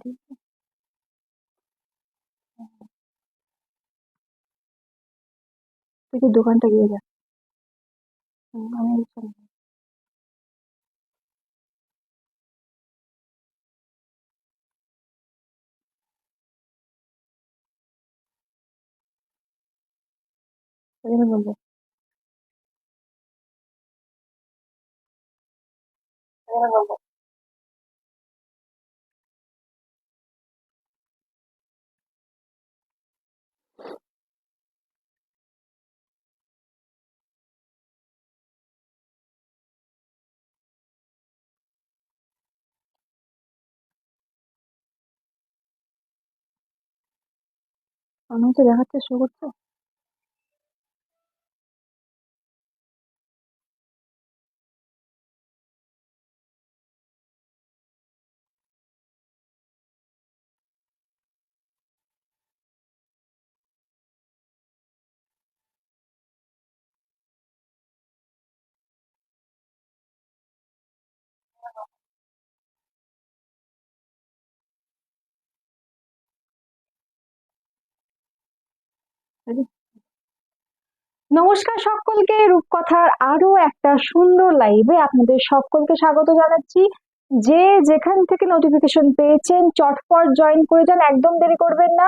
ठीक है। তুই দোকানটা গিয়ে যা। আমি চলে এখানে বলবো, এখানে বলবো। আমি তো দেখাচ্ছে শো করছে। নমস্কার সকলকে, রূপকথার আরো একটা সুন্দর লাইভে আপনাদের সকলকে স্বাগত জানাচ্ছি। যে যেখান থেকে নোটিফিকেশন পেয়েছেন চটপট জয়েন করে যান, একদম দেরি করবেন না।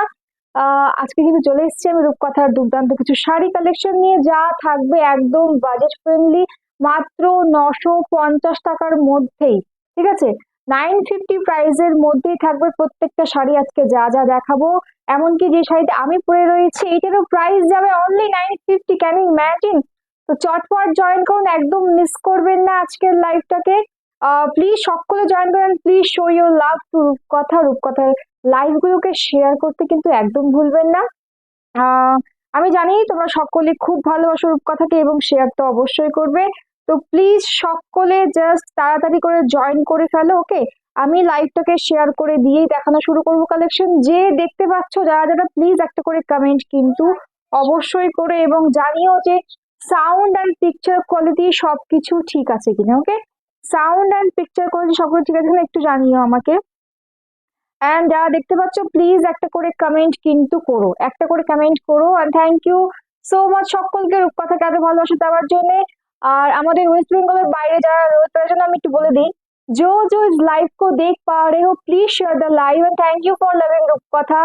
আজকে কিন্তু চলে এসেছি আমি রূপকথার দুর্দান্ত কিছু শাড়ি কালেকশন নিয়ে, যা থাকবে একদম বাজেট ফ্রেন্ডলি, মাত্র 950 টাকার মধ্যেই। ঠিক আছে, 950 প্রাইসের মধ্যেই থাকবে প্রত্যেকটা শাড়ি। আজকে যা যা দেখাবো, এমনকি যে শাড়িটা আমি পরে রয়েছি এটারও প্রাইস যাবে অনলি 950। Can you imagine? তো চটপট জয়েন করুন, একদম মিস করবেন না আজকের লাইভটাকে। প্লিজ সকলে জয়েন করেন, please show your love to রূপকথা। রূপকথার লাইভ গুলোকে শেয়ার করতে কিন্তু একদম ভুলবেন না। আহ আমি জানি তোমরা সকলে খুব ভালোবাসো রূপকথাকে এবং শেয়ার তো অবশ্যই করবে। তো প্লিজ সকলে জাস্ট তাড়াতাড়ি করে জয়েন করে ফেলো, ওকে? আমি লাইভটাকে শেয়ার করে দিয়েই দেখানো শুরু করব কালেকশন। যে দেখতে পাচ্ছ যারা যারা, প্লিজ একটা করে কমেন্ট কিন্তু অবশ্যই করে, এবং জানিও যে সাউন্ড অ্যান্ড পিকচার কোয়ালিটি সবকিছু ঠিক আছে কিনা, ওকে? সাউন্ড অ্যান্ড পিকচার কোয়ালিটি সবকিছু ঠিক আছে কিনা একটু জানিও আমাকে। অ্যান্ড যারা দেখতে পাচ্ছ প্লিজ একটা করে কমেন্ট কিন্তু করো, একটা করে কমেন্ট করো। And thank you so much সকলকে রূপকথাকে এত ভালোবাসা দেওয়ার জন্য। আর আমাদের ওয়েস্ট বেঙ্গলের বাইরে যারা রয়েছে তাদের জন্য আমি একটু বলে দিই, जो जो इस लाइव को देख पा रहे हो please share the live and thank you for loving Rupkatha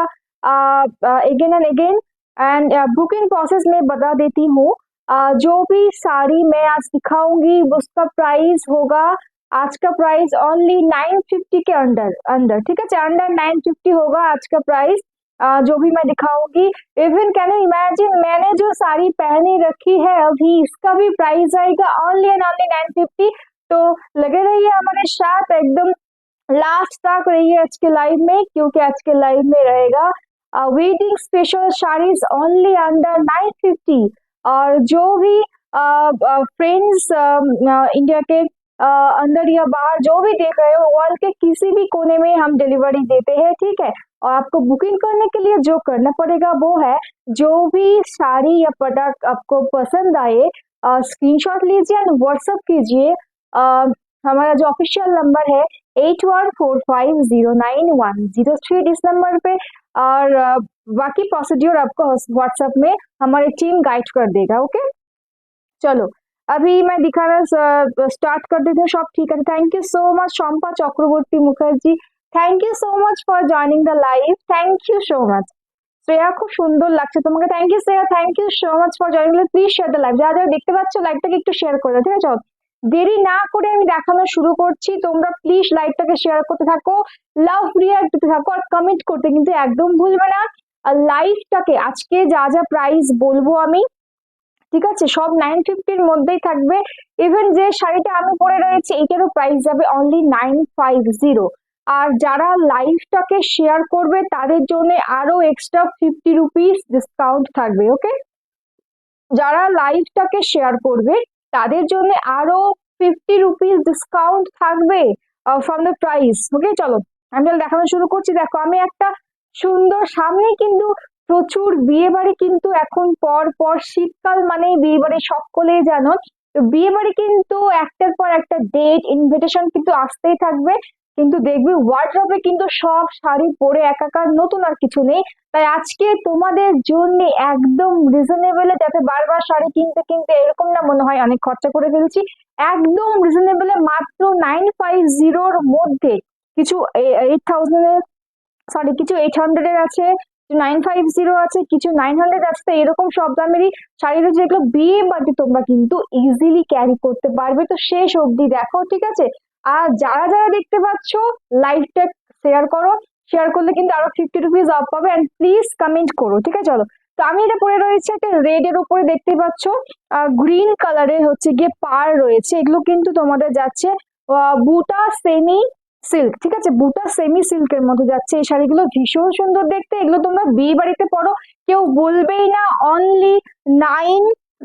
again and again. And booking process में बता देती हूँ, जो भी साड़ी मैं आज दिखाऊंगी उसका प्राइस होगा, आज का प्राइस ओनली 950 के अंडर अंदर। ठीक है, अंडर 950 होगा आज का प्राइस। जो भी मैं दिखाऊंगी, इवन कैन यू इमेजिन, मैंने जो साड़ी पहनी रखी है अभी इसका भी प्राइस आएगा ओनली एंड ओनली 950। तो लगे रहिए हमारे साथ, एकदम लास्ट तक रहिए आज के लाइव में, क्योंकि आज के लाइव में रहेगा wedding special saris only under 950। और जो भी फ्रेंड्स इंडिया के अंदर या बाहर जो भी देख रहे हो, वर्ल्ड के किसी भी कोने में हम डिलीवरी देते हैं। ठीक है, और आपको बुकिंग करने के लिए जो करना पड़ेगा वो है, जो भी साड़ी या प्रोडक्ट आपको पसंद आए स्क्रीनशॉट लीजिए एंड व्हाट्सएप कीजिए। हमारा जो ऑफिशियल नंबर है 8145091038 इस नंबर पे। और बाकी प्रोसीड्यूर आपको व्हाट्सएप में हमारी टीम गाइड कर देगा, ओके? चलो अभी मैं दिखाना स्टार्ट कर देती हूँ। सब ठीक है, thank you so much Shampa Chakraborty Mukherjee, thank you so much for joining the live, thank you so much. Shreya, খুব সুন্দর লাগছে তোমাকে, thank you Shreya, thank you so much for joining. Please share the live, যারা যারা দেখতে পাচ্ছ লাইভটাকে একটু শেয়ার করে দাও, ঠিক আছে? দেরি না করে আমি দেখানো শুরু করছি, তোমরা প্লিজ লাইভটাকে শেয়ার করতে থাকো, লাভ রিয়াক্ট দিতে থাকো, আর কমেন্ট করতে কিন্তু একদম ভুলবে না। আর লাইভটাকে আজকে যা যা প্রাইস বলবো আমি, ঠিক আছে, সব 950-র মধ্যেই থাকবে। ইভেন যে শাড়িটা আমি পরে রয়েছি এটারও প্রাইস যাবে অনলি 950। আর যারা লাইভটাকে শেয়ার করবে তাদের জন্য আরো এক্সট্রা 50 রুপিস ডিসকাউন্ট থাকবে, ওকে? যারা লাইভটাকে শেয়ার করবে তাদের জন্য আরো 50 রুপিস ডিসকাউন্ট থাকবে ফ্রম দ্য প্রাইস, ওকে? চলো আমি তাহলে দেখানো শুরু করছি। দেখো আমি একটা সুন্দর, সামনে কিন্তু প্রচুর বিয়ে বাড়ি, কিন্তু এখন পর পর শীতকাল মানে বিয়ে বাড়ি, সকলেই জানো। তো বিয়ে বাড়ি কিন্তু একটার পর একটা ডেট ইনভিটেশন কিন্তু আসতেই থাকবে। কিন্তু দেখবি ওয়ার্ড্রবে কিন্তু সব শাড়ি পরে একাকার, নতুন আর কিছু নেই। তাই আজকে তোমাদের জন্য একদম রিজনেবলে, যাতে বারবার শাড়ি কিনতে কিনতে এরকম না মনে হয় অনেক খরচা করে ফেলছি, একদম রিজনেবলে মাত্র 950-র মধ্যে কিছু 8,000-এর, সরি কিছু 800-এর আছে, 950 আছে, কিছু 900 আছে। তো এরকম সব দামেরই শাড়ি রয়েছে, যেগুলো বিয়ে বাড়িতে তোমরা কিন্তু ইজিলি ক্যারি করতে পারবে। তো শেষ অবধি দেখো, ঠিক আছে? আর যারা যারা দেখতে পাচ্ছ, লাইভটা শেয়ার করো, শেয়ার করলে কিন্তু আরো 50 রুপিস অফ পাবে। অ্যান্ড প্লিজ কমেন্ট করো, ঠিক আছে? চলো, তো আমি এটা পরে রয়েছে একটা রেড এর উপরে, দেখতে পাচ্ছ গ্রিন কালারের হচ্ছে গিয়ে পার রয়েছে। এগুলো কিন্তু তোমাদের যাচ্ছে বুটা সেমি সিল্ক, ঠিক আছে? বুটা সেমি সিল্কের মধ্যে যাচ্ছে এই শাড়িগুলো, ভীষণ সুন্দর দেখতে। এগুলো তোমরা বিয়ে বাড়িতে পরো, কেউ বলবেই না। অনলি নাইন,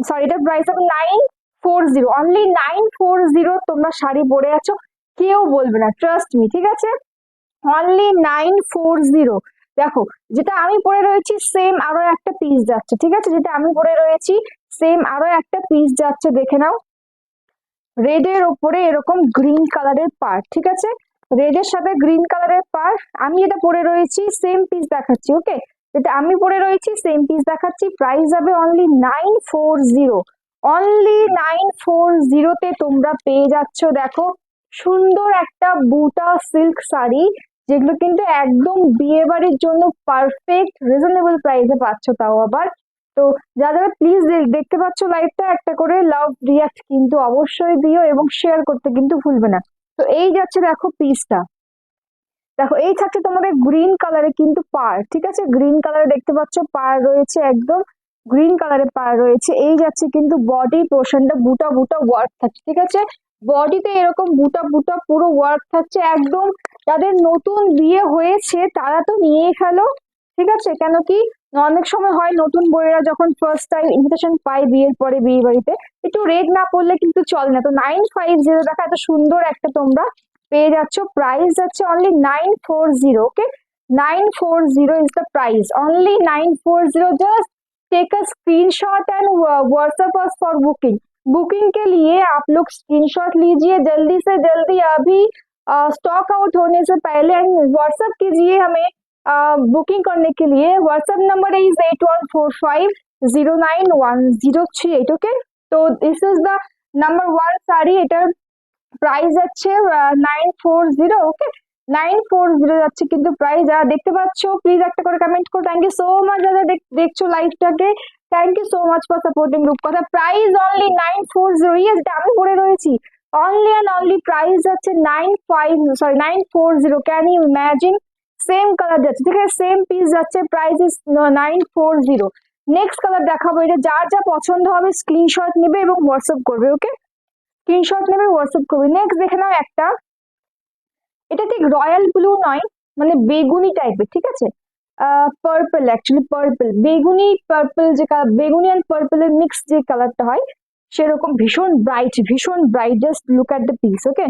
সরি এটার প্রাইস হবে 940, অনলি 940 তোমরা শাড়ি পরে আছো, কেউ বলবে না, ট্রাস্ট মি, ঠিক আছে? অনলি 940। দেখো, যেটা আমি পরে রয়েছি সেম আরো একটা পিস যাচ্ছে, ঠিক আছে? যেটা আমি পরে রয়েছি সেম আরো একটা পিস যাচ্ছে, দেখে নাও। রেড এর ওপরে এরকম গ্রিন কালারের পার, ঠিক আছে? রেড এর সাথে গ্রিন কালারের পার। আমি যেটা পরে রয়েছি সেম পিস দেখাচ্ছি, ওকে? যেটা আমি পরে রয়েছি সেম পিস দেখাচ্ছি, প্রাইস হবে অনলি 940। অনলি 940-তে তোমরা পেয়ে যাচ্ছ, দেখো, সুন্দর একটা বুটা সিল্ক শাড়ি, যেগুলো কিন্তু একদম বিয়ে বাড়ির জন্য পারফেক্ট, রিজনেবল প্রাইসে পাচ্ছ, তাও আবার। তো যারা প্লিজ দেখতে পাচ্ছ লাইভটা, একটা করে লাভ রিয়াক্ট কিন্তু অবশ্যই দিও, এবং শেয়ার করতে কিন্তু ভুলবে না। তো এই যাচ্ছে, দেখো পিসটা, দেখো এই থাকছে তোমাদের গ্রিন কালারে কিন্তু পার, ঠিক আছে? গ্রিন কালারে দেখতে পাচ্ছ পার রয়েছে, একদম গ্রিন কালারে পার রয়েছে। এই যাচ্ছে কিন্তু বডি পোর্শনটা, বুটা বুটা ওয়ার্ক থাকছে, ঠিক আছে? বডিতে এরকম বুটা বুটা পুরো ওয়ার্ক থাকছে একদম। যাদের নতুন বিয়ে হয়েছে তারা তো নিয়েই ফেলো, ঠিক আছে? কেন কি, অনেক সময় হয় নতুন বউয়েরা যখন ফার্স্ট টাইম ইনভিটেশন পায় বিয়ের পরে বিয়ে বাড়িতে, একটু রেড না পড়লে কিন্তু চলে না। তো 950 দেখা, এত সুন্দর একটা তোমরা পেয়ে যাচ্ছ, প্রাইস যাচ্ছে only 940, okay? 940 is the price, only 940। Just take a screenshot and WhatsApp us for booking. Booking के लिए आप लोग स्क्रीनशॉट लीजिए जल्दी से जल्दी, अभी स्टॉक आउट होने से पहले, एंड व्हाट्सएप कीजिए हमें बुकिंग करने के लिए। WhatsApp number is 8145091038, okay? तो this is the number one sari, এটার প্রাইস যাচ্ছে 940, ওকে? 940 যাচ্ছে কিন্তু প্রাইস। যারা দেখতে পাচ্ছ প্লিজ একটা করে কমেন্ট করো। থ্যাংক ইউ সো মাচ যারা দেখছো লাইভটাকে, thank you so much for supporting Rupkotha. Price only 940, yes, এটা আমি পরে রয়েছি। অনলি অ্যান্ড অনলি প্রাইস যাচ্ছে 940। Can you imagine? Same colour যাচ্ছে, ঠিক আছে? সেম পিস যাচ্ছে, প্রাইস ইজ 940। নেক্সট কালার দেখাবো, এটা যার যা পছন্দ হবে স্ক্রিনশট নেবে এবং হোয়াটসঅ্যাপ করবে, ওকে? স্ক্রিনশট নেবে, হোয়াটসঅ্যাপ করবে। নেক্সট দেখে নাও একটা, এটা ঠিক রয়্যাল ব্লু নয়, মানে বেগুনি টাইপের, ঠিক আছে? পার্পল, অ্যাকচুয়ালি পার্পল, বেগুনি পার্পল, যে বেগুনি অ্যান্ড পার্পলের মিক্স যে কালারটা হয়, সেরকম ভীষণ ব্রাইট, ভীষণ bright. Just look at the piece, okay?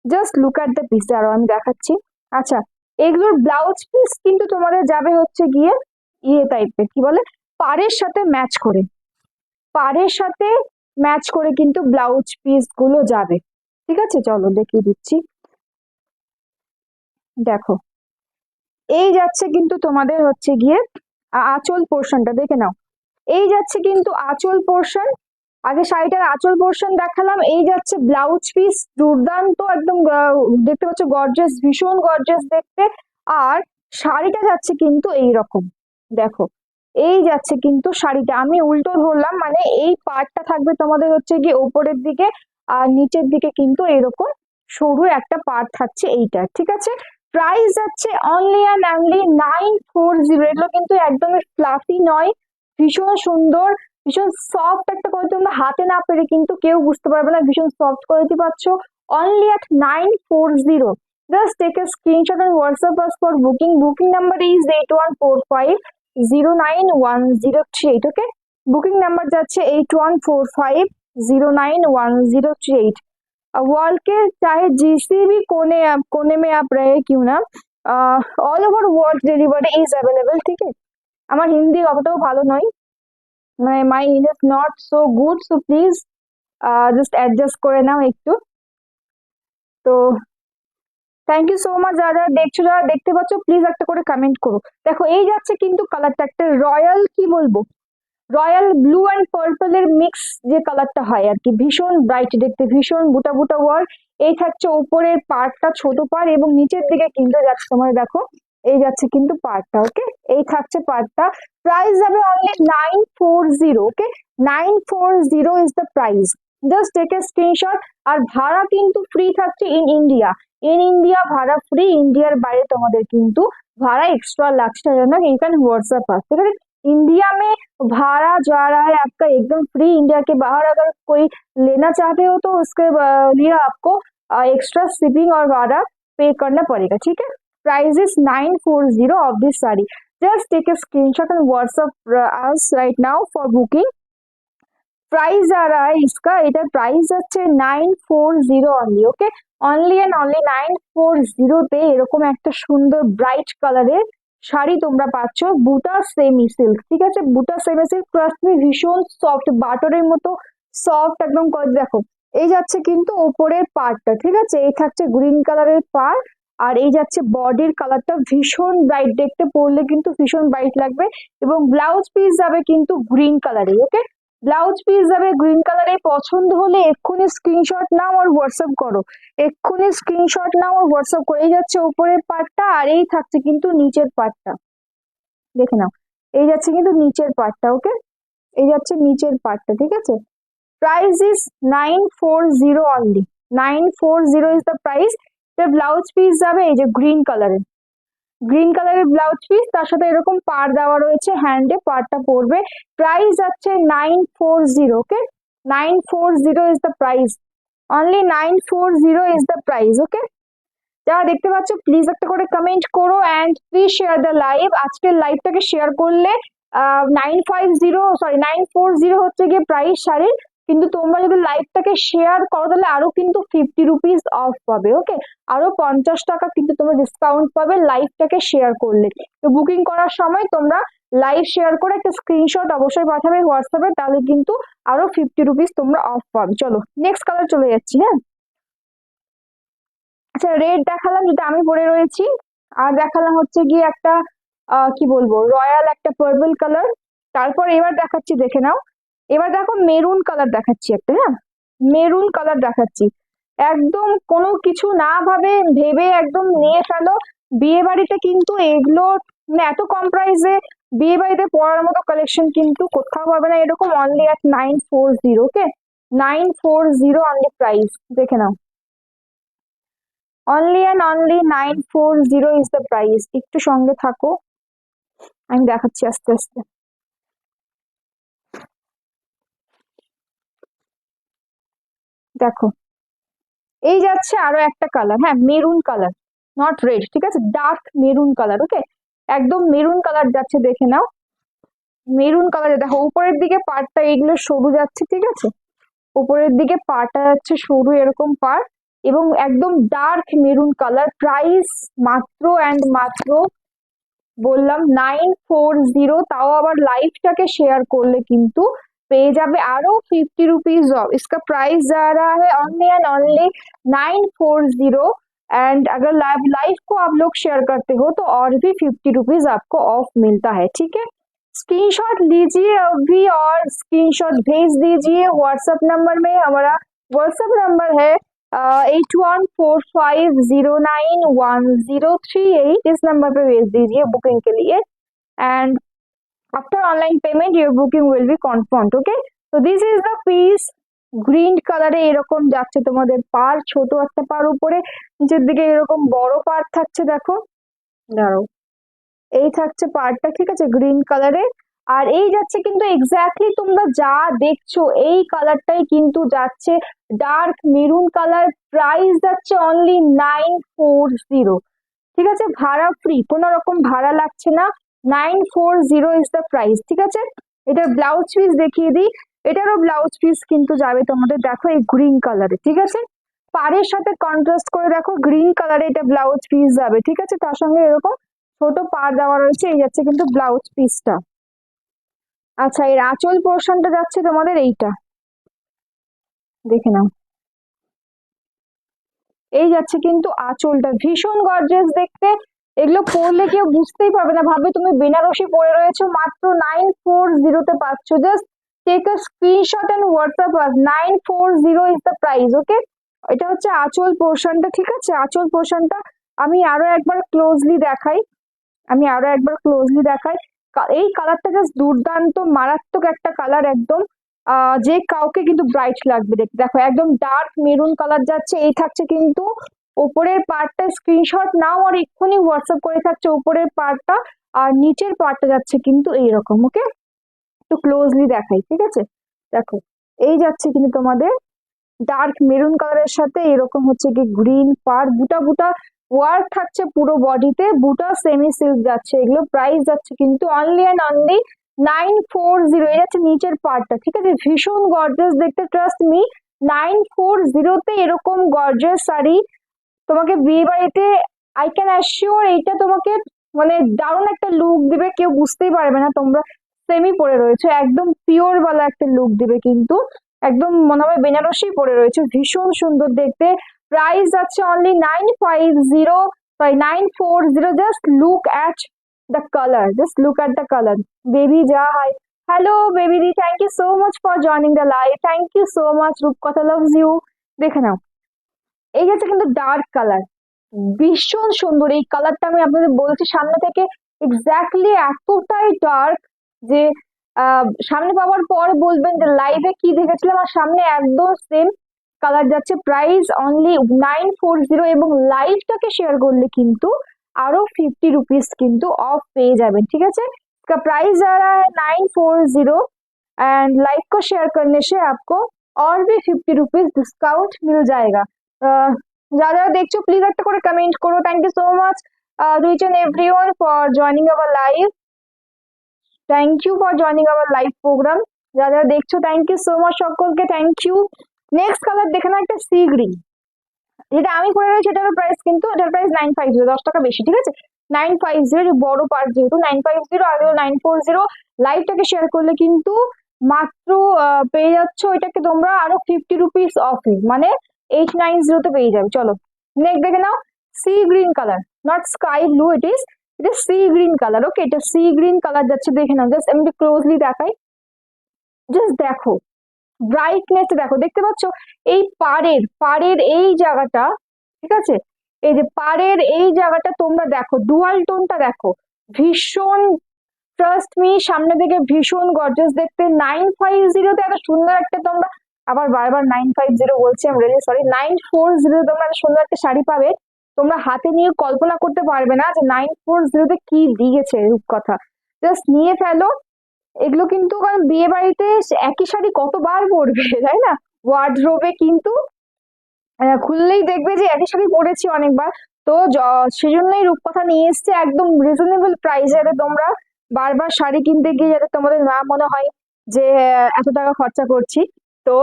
Just look at the piece, আরো আমি দেখাচ্ছি। আচ্ছা, এগুলোর ব্লাউজ পিস কিন্তু তোমাদের যাবে হচ্ছে গিয়ে ইয়ে টাইপের, কি বলে, পাড়ের সাথে ম্যাচ করে, পাড়ের সাথে ম্যাচ করে কিন্তু ব্লাউজ পিস গুলো যাবে, ঠিক আছে? চলো দেখিয়ে দিচ্ছি, দেখো। এই যাচ্ছে কিন্তু তোমাদের হচ্ছে গিয়ে আঁচল পোর্শনটা, দেখে নাও। এই যাচ্ছে কিন্তু আঁচল পোর্শন, আগে শাড়িটার আঁচল পোর্শন দেখালাম। এই যাচ্ছে ব্লাউজ পিস, দুর্দান্ত একদম, দেখতে পাচ্ছ গর্জিয়াস, ভীষণ গর্জিয়াস দেখতে। আর শাড়িটা যাচ্ছে কিন্তু এই রকম, দেখো। এই যাচ্ছে কিন্তু শাড়িটা, আমি উল্টো ধরলাম, মানে এই পার্টটা থাকবে তোমাদের হচ্ছে গিয়ে ওপরের দিকে, আর নিচের দিকে কিন্তু এরকম সরু একটা পার্ট থাকছে এইটা, ঠিক আছে? প্রাইস যাচ্ছে অনলি অ্যান্ড অনলি 940। এগুলো কিন্তু একদমই ফ্লাফি নয়, ভীষণ সুন্দর, ভীষণ সফট একটা কোয়ালিটি। তোমরা হাতে না পেরে কিন্তু কেউ বুঝতে পারবে না, ভীষণ সফট কোয়ালিটি পাচ্ছ only at 940। Just take a screenshot and WhatsApp us for booking. Booking number is 8145091038, okay? Booking number যাচ্ছে 8145091038। वर्ल्ड के चाहे जिसी भी कोने में आप रहे क्यों ना, all over world delivery is available, ठीक है? আমার হিন্দি অতটাও ভালো নয়, মানে my English not so good, so please just adjust করে নাও একটু। তো থ্যাংক ইউ সো মাচ। যারা যারা দেখছো, যারা দেখতে পাচ্ছ, প্লিজ একটা করে কমেন্ট করো। দেখো এই যাচ্ছে কিন্তু কালারটা একটা রয়্যাল, কি বলবো, রয়্যাল ব্লু অ্যান্ড পার্পল এর মিক্স যে কালারটা হয় আর কি, ভীষণ ব্রাইট দেখতে, ভীষণ বুটা বুটা ওয়ার্ক। এই থাকছে উপরের পার্টটা, ছোট পার্ট, এবং নিচের দিকে কিন্তু যাচ্ছে তোমার দেখো, এই যাচ্ছে কিন্তু পার্টটা। ওকে, এই থাকছে পার্টটা। প্রাইস যাবে only 940। Okay, 940 is the price. Just take a screenshot. আর ভাড়া কিন্তু ফ্রি থাকছে ইন ইন্ডিয়া। ইন ইন্ডিয়া ভাড়া ফ্রি, ইন্ডিয়ার বাইরে তোমাদের কিন্তু भाड़ा एक्स्ट्रा लगता है ना, यू कैन व्हाट्सएप अस, ठीक है। इंडिया में भाड़ा जा रहा है आपका एकदम फ्री। इंडिया के बाहर अगर कोई लेना चाहते हो तो उसके लिए आपको एक्स्ट्रा शिपिंग और भाड़ा पे करना पड़ेगा, ठीक है। Price is 940 of this sari. Just take a screenshot and WhatsApp us right now for booking. Price আর इसका এটার প্রাইস হচ্ছে 940 only. Okay, only and only 940 তে এরকম একটা সুন্দর ব্রাইট কালারের শাড়ি তোমরা পাচ্ছ, বুটা সেমি সিল্ক, ঠিক আছে। বুটা সেমি সিল্ক, ট্রাস্ট মি, ভীষণ সফট, বাটারের মতো সফট একদম করে। দেখো এই যাচ্ছে কিন্তু ওপরের পার্টটা, ঠিক আছে। এই থাকছে গ্রিন কালারের পার, আর এই যাচ্ছে বডির কালারটা ভীষণ ব্রাইট দেখতে, পরলে কিন্তু ভীষণ ব্রাইট লাগবে। এবং ব্লাউজ পিস যাবে কিন্তু গ্রিন কালারে। ওকে, ব্লাউজ পিস যাবে গ্রিন কালারে। পছন্দ হলে এক্ষুনি স্ক্রিনশট নাও আর হোয়াটসঅ্যাপ করো, এক্ষুনি স্ক্রিনশট নাও আর হোয়াটসঅ্যাপ করে। এই যাচ্ছে উপরের পার্টটা, আর এই থাকছে কিন্তু নিচের পার্টটা, দেখে নাও। এই যাচ্ছে কিন্তু নিচের পার্টটা। ওকে, এই যাচ্ছে নিচের পার্টটা, ঠিক আছে। Price is 940 only, 940 is the price. Blouse piece যাবে এই যে গ্রিন কালারের, গ্রিন কালারের ব্লাউজ পিস, তার সাথে এরকম পার দেওয়া রয়েছে, হ্যান্ডে পারটা পড়বে। প্রাইস যাচ্ছে 940। Okay, 940 is the price, only 940 is the price. Okay, যারা দেখতে পাচ্ছ প্লিজ একটা করে কমেন্ট করো and please share the live. আজকের লাইভটাকে শেয়ার করলে 940 হচ্ছে গিয়ে প্রাইস শাড়ির, কিন্তু তোমরা যদি লাইভটাকে শেয়ার করো তাহলে আরো কিন্তু 50 রুপিস অফ পাবে। ওকে, আরো 50 টাকা কিন্তু তোমরা ডিসকাউন্ট পাবে লাইভটাকে শেয়ার করলে। তো বুকিং করার সময় তোমরা লাইভ শেয়ার করে একটা স্ক্রিনশট অবশ্যই পাঠাবে হোয়াটসঅ্যাপে, তাহলে কিন্তু আরো 50 রুপিস তোমরা অফ পাবে। চলো নেক্সট কালার চলে যাচ্ছি। হ্যাঁ, আচ্ছা, রেড দেখালাম যেটা আমি পরে রয়েছি, আর দেখালাম হচ্ছে গিয়ে একটা কি বলবো, রয়্যাল একটা পার্পল কালার। তারপর এবার দেখাচ্ছি, দেখে নাও, এবার দেখো মেরুন কালার দেখাচ্ছি একটা। হ্যাঁ, মেরুন কালার দেখাচ্ছি। একদম কোনো কিছু না ভাবে ভেবে একদম নিয়ে ফেলো। বিয়ে বাড়িতে কিন্তু এগুলো মানে এত কম প্রাইসে বিয়ে বাড়িতে পরার মতো কালেকশন কিন্তু কোথাও পাবে না এরকম, only at 940। Okay, 940 only price, দেখে নাও। Only and only 940 is the price. একটু সঙ্গে থাকো, আমি দেখাচ্ছি আস্তে আস্তে। দেখো এই যাচ্ছে আরো একটা কালার, হ্যাঁ মেরুন কালার, নট রেড, ঠিক আছে, ডার্ক মেরুন কালার। ওকে, একদম মেরুন কালার যাচ্ছে, দেখে নাও। মেরুন কালারে দেখো উপরের দিকে পাড়টা এগুলো সরু যাচ্ছে, ঠিক আছে। উপরের দিকে পাটা যাচ্ছে সরু এরকম পার, এবং একদম ডার্ক মেরুন কালার। প্রাইস মাত্র অ্যান্ড মাত্র বললাম 940, তাও আবার लाइवটাকে শেয়ার করলে কিন্তু পেয়ে যাবে আরো 50 रुपीज ऑफ। इसका प्राइस जा रहा है ओनली एंड ओनली 940। एंड अगर लाइव को आप लोग शेयर करते हो तो और भी 50 रुपीज आपको ऑफ मिलता है, ठीक है। स्क्रीनशॉट लीजिए अभी और स्क्रीनशॉट भेज दीजिए व्हाट्सएप नंबर में। हमारा व्हाट्सएप नंबर है 8145091038। इस नंबर पे भेज दीजिए बुकिंग के लिए, and after online payment your booking will be confirmed. Okay, तो this is the piece. Green কালারে এরকম যাচ্ছে তোমাদের পার, ছোট একটা পার, উপরে নিচের দিকে এরকম বড় পার থাকছে। দেখো, দাঁড়াও, এই থাকছে পারটা, ঠিক আছে, গ্রিন কালারে। আর এই যাচ্ছে কিন্তু এক্স্যাক্টলি তোমরা যা দেখছো এই কালারটাই কিন্তু যাচ্ছে ডার্ক মেরুন কালার। প্রাইস যাচ্ছে অনলি 940, ঠিক আছে, ভাড়া ফ্রি, কোনো রকম ভাড়া লাগছে না। 940 ইজ দ্য প্রাইস, ঠিক আছে। এটার ব্লাউজ পিস দেখিয়ে দিই, এটারও ব্লাউজ পিস কিন্তু যাবে তোমাদের দেখো এই গ্রিন কালারে, ঠিক আছে। পাড়ের সাথে কন্ট্রাস্ট করে দেখো গ্রিন কালারে এটা ব্লাউজ পিস যাবে, ঠিক আছে। তার সঙ্গে এরকম ছোট পাড় দেওয়া রয়েছে, এই যাচ্ছে কিন্তু ব্লাউজ পিসটা। আচ্ছা, এর আঁচল পোর্শনটা যাচ্ছে তোমাদের এইটা, দেখে নাও। এই যাচ্ছে কিন্তু আঁচলটা, ভীষণ গর্জিয়াস দেখতে। এগুলো পরলে কেউ বুঝতেই পারবে না, ভাবে তুমি বেনারসি পরে রয়েছো। মাত্র 940 তে পাচ্ছ। Just take a screenshot and WhatsApp us. 940 is the price. Okay, এটা হচ্ছে আঁচল পোর্শনটা, ঠিক আছে? আঁচল পোর্শনটা আমি আরো একবার ক্লোজলি দেখাই, এই কালারটা জাস্ট দুর্দান্ত মারাত্মক একটা কালার, একদম যে কাউকে কিন্তু ব্রাইট লাগবে দেখতে। দেখো একদম ডার্ক মেরুন কালার যাচ্ছে। এই থাকছে কিন্তু উপরের পার্টটা, স্ক্রিনশট নাও আর এক্ষুনি হোয়াটসঅ্যাপ করে থাকছে উপরের পার্টটা, আর নিচের পার্টটা যাচ্ছে কিন্তু এইরকম। ওকে, একটু ক্লোজলি দেখাই, ঠিক আছে? দেখো এই যাচ্ছে কিন্তু তোমাদের ডার্ক মেরুন কালারের সাথে এরকম হচ্ছে কি গ্রিন পার, বুটা বুটা ওয়ার্ক থাকছে পুরো বডিতে, বুটা সেমি সিল্ক যাচ্ছে। এগুলো প্রাইস যাচ্ছে কিন্তু অনলি অ্যান্ড অনলি 940। এই যাচ্ছে নিচের পার্টটা, ঠিক আছে? ভীষণ গর্জিয়াস দেখতে, ট্রাস্ট মি। 940 তে এরকম গর্জিয়াস শাড়ি তোমাকে বিয়ে বাড়িতে, আই ক্যান অ্যাসিওর এইটা তোমাকে মানে দারুণ একটা লুক দিবে, কেউ বুঝতেই পারবে না তোমরা সেমি পরে রয়েছে। একদম পিওর বালা একটা লুক দিবে কিন্তু, একদম মনে হবে বেনারসি পরে রয়েছে। ভীষণ সুন্দর দেখতে। প্রাইস আছে only 950, sorry 940। Just look at the colour, just look at the colour. Baby যা হাই, হ্যালো বেবি দি, thank you so much for joining the live, thank you so much. Rupkotha loves you. দেখে নাও, এই হচ্ছে কিন্তু dark colour, ভীষণ সুন্দর এই কালারটা। আমি আপনাদের বলছি সামনে থেকে এক্স্যাক্টলি এতটাই ডার্ক যে সামনে পাওয়ার পর বলবেন যে লাইভে কি দেখেছিলাম, আর সামনে একদম সেম কালার যাচ্ছে। প্রাইস অনলি 940, এবং লাইভটাকে শেয়ার করলে কিন্তু আরো 50 रुपीज কিন্তু অফ পেয়ে যাবেন, ঠিক আছে? इसका प्राइस जा रहा है 940, एंड लाइव को शेयर करने से आपको और भी 50 रुपीज डिस्काउंट मिल जाएगा। যারা যারা দেখছো প্লিজ একটা করে কমেন্ট করো। Thank you so much to each and everyone for joining our live, thank you for joining our live program. যারা যারা দেখছো থ্যাংক ইউ সো মাচ সকলকে, থ্যাংক ইউ। নেক্সট কালার দেখে না, একটা সি গ্রিন, যেটা আমি পরে রয়েছি এটার প্রাইস কিন্তু, এটার প্রাইস 950, 10 টাকা বেশি, ঠিক আছে? 950 বড় পার্ট যেহেতু 950 আর 940। লাইভটাকে শেয়ার করলে কিন্তু মাত্র পেয়ে যাচ্ছ এটাকে তোমরা আরো 50 रुपीज অফে, মানে 890 পেয়ে যাবে। চলো নেক্সট দেখে নাও, sea green colour, not sky blue, এটা সি গ্রিন কালার। ওকে, এটা সি গ্রিন কালার যাচ্ছে, দেখে নাও। জাস্ট আমি ক্লোজলি দেখাই, জাস্ট দেখো ব্রাইটনেস দেখো, দেখতে পাচ্ছ এই পাড়ের এই জায়গাটা, ঠিক আছে? এই যে পাড়ের এই জায়গাটা তোমরা দেখো, ডুয়াল টোনটা দেখো, ভীষণ, ট্রাস্ট মি, সামনে থেকে ভীষণ গর্জিয়াস দেখতে। 950 তে এত সুন্দর একটা তোমরা, আবার বারবার 950 বলছি, আমি রিয়েলি সরি। 940 তোমরা এত সুন্দর একটা শাড়ি পাবে, তোমরা হাতে নিয়ে কল্পনা করতে পারবে না যে 940 কি দিয়েছে রূপকথা। জাস্ট নিয়ে ফেলো এগুলো কিন্তু, কারণ বিয়ে বাড়িতে একই শাড়ি কতবার পরবে, তাই না? ওয়ার্ডরোবে কিন্তু খুললেই দেখবে যে একই শাড়ি পরেছি অনেকবার। তো সেজন্যই রূপকথা নিয়ে এসছে একদম রিজনেবল প্রাইসে, যাতে তোমরা বারবার শাড়ি কিনতে গিয়ে যাতে তোমাদের না মনে হয় যে এত টাকা খরচা করছি। তো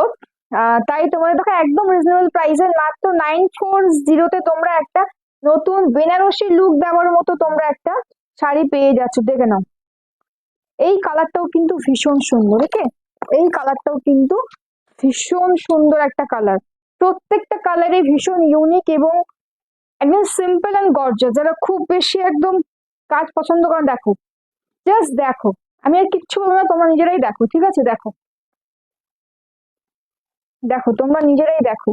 তাই তোমাদের দেখো একদম রিজনেবল প্রাইসে মাত্র 940 তে তোমরা একটা নতুন বেনারসি লুক দেওয়ার মতো তোমরা একটা শাড়ি পেয়ে যাচ্ছ। দেখে নাও, এই কালারটাও কিন্তু ভীষণ সুন্দর। ওকে, এই কালারটাও কিন্তু ভীষণ সুন্দর একটা কালার, প্রত্যেকটা কালারে ভীষণ ইউনিক এবং একদম সিম্পল অ্যান্ড গর্জিয়াস। যারা খুব বেশি একদম কাজ পছন্দ করে, দেখো জাস্ট দেখো, আমি আর কিচ্ছু বলবো না, তোমরা নিজেরাই দেখো, ঠিক আছে? দেখো দেখো তোমরা নিজেরাই দেখো,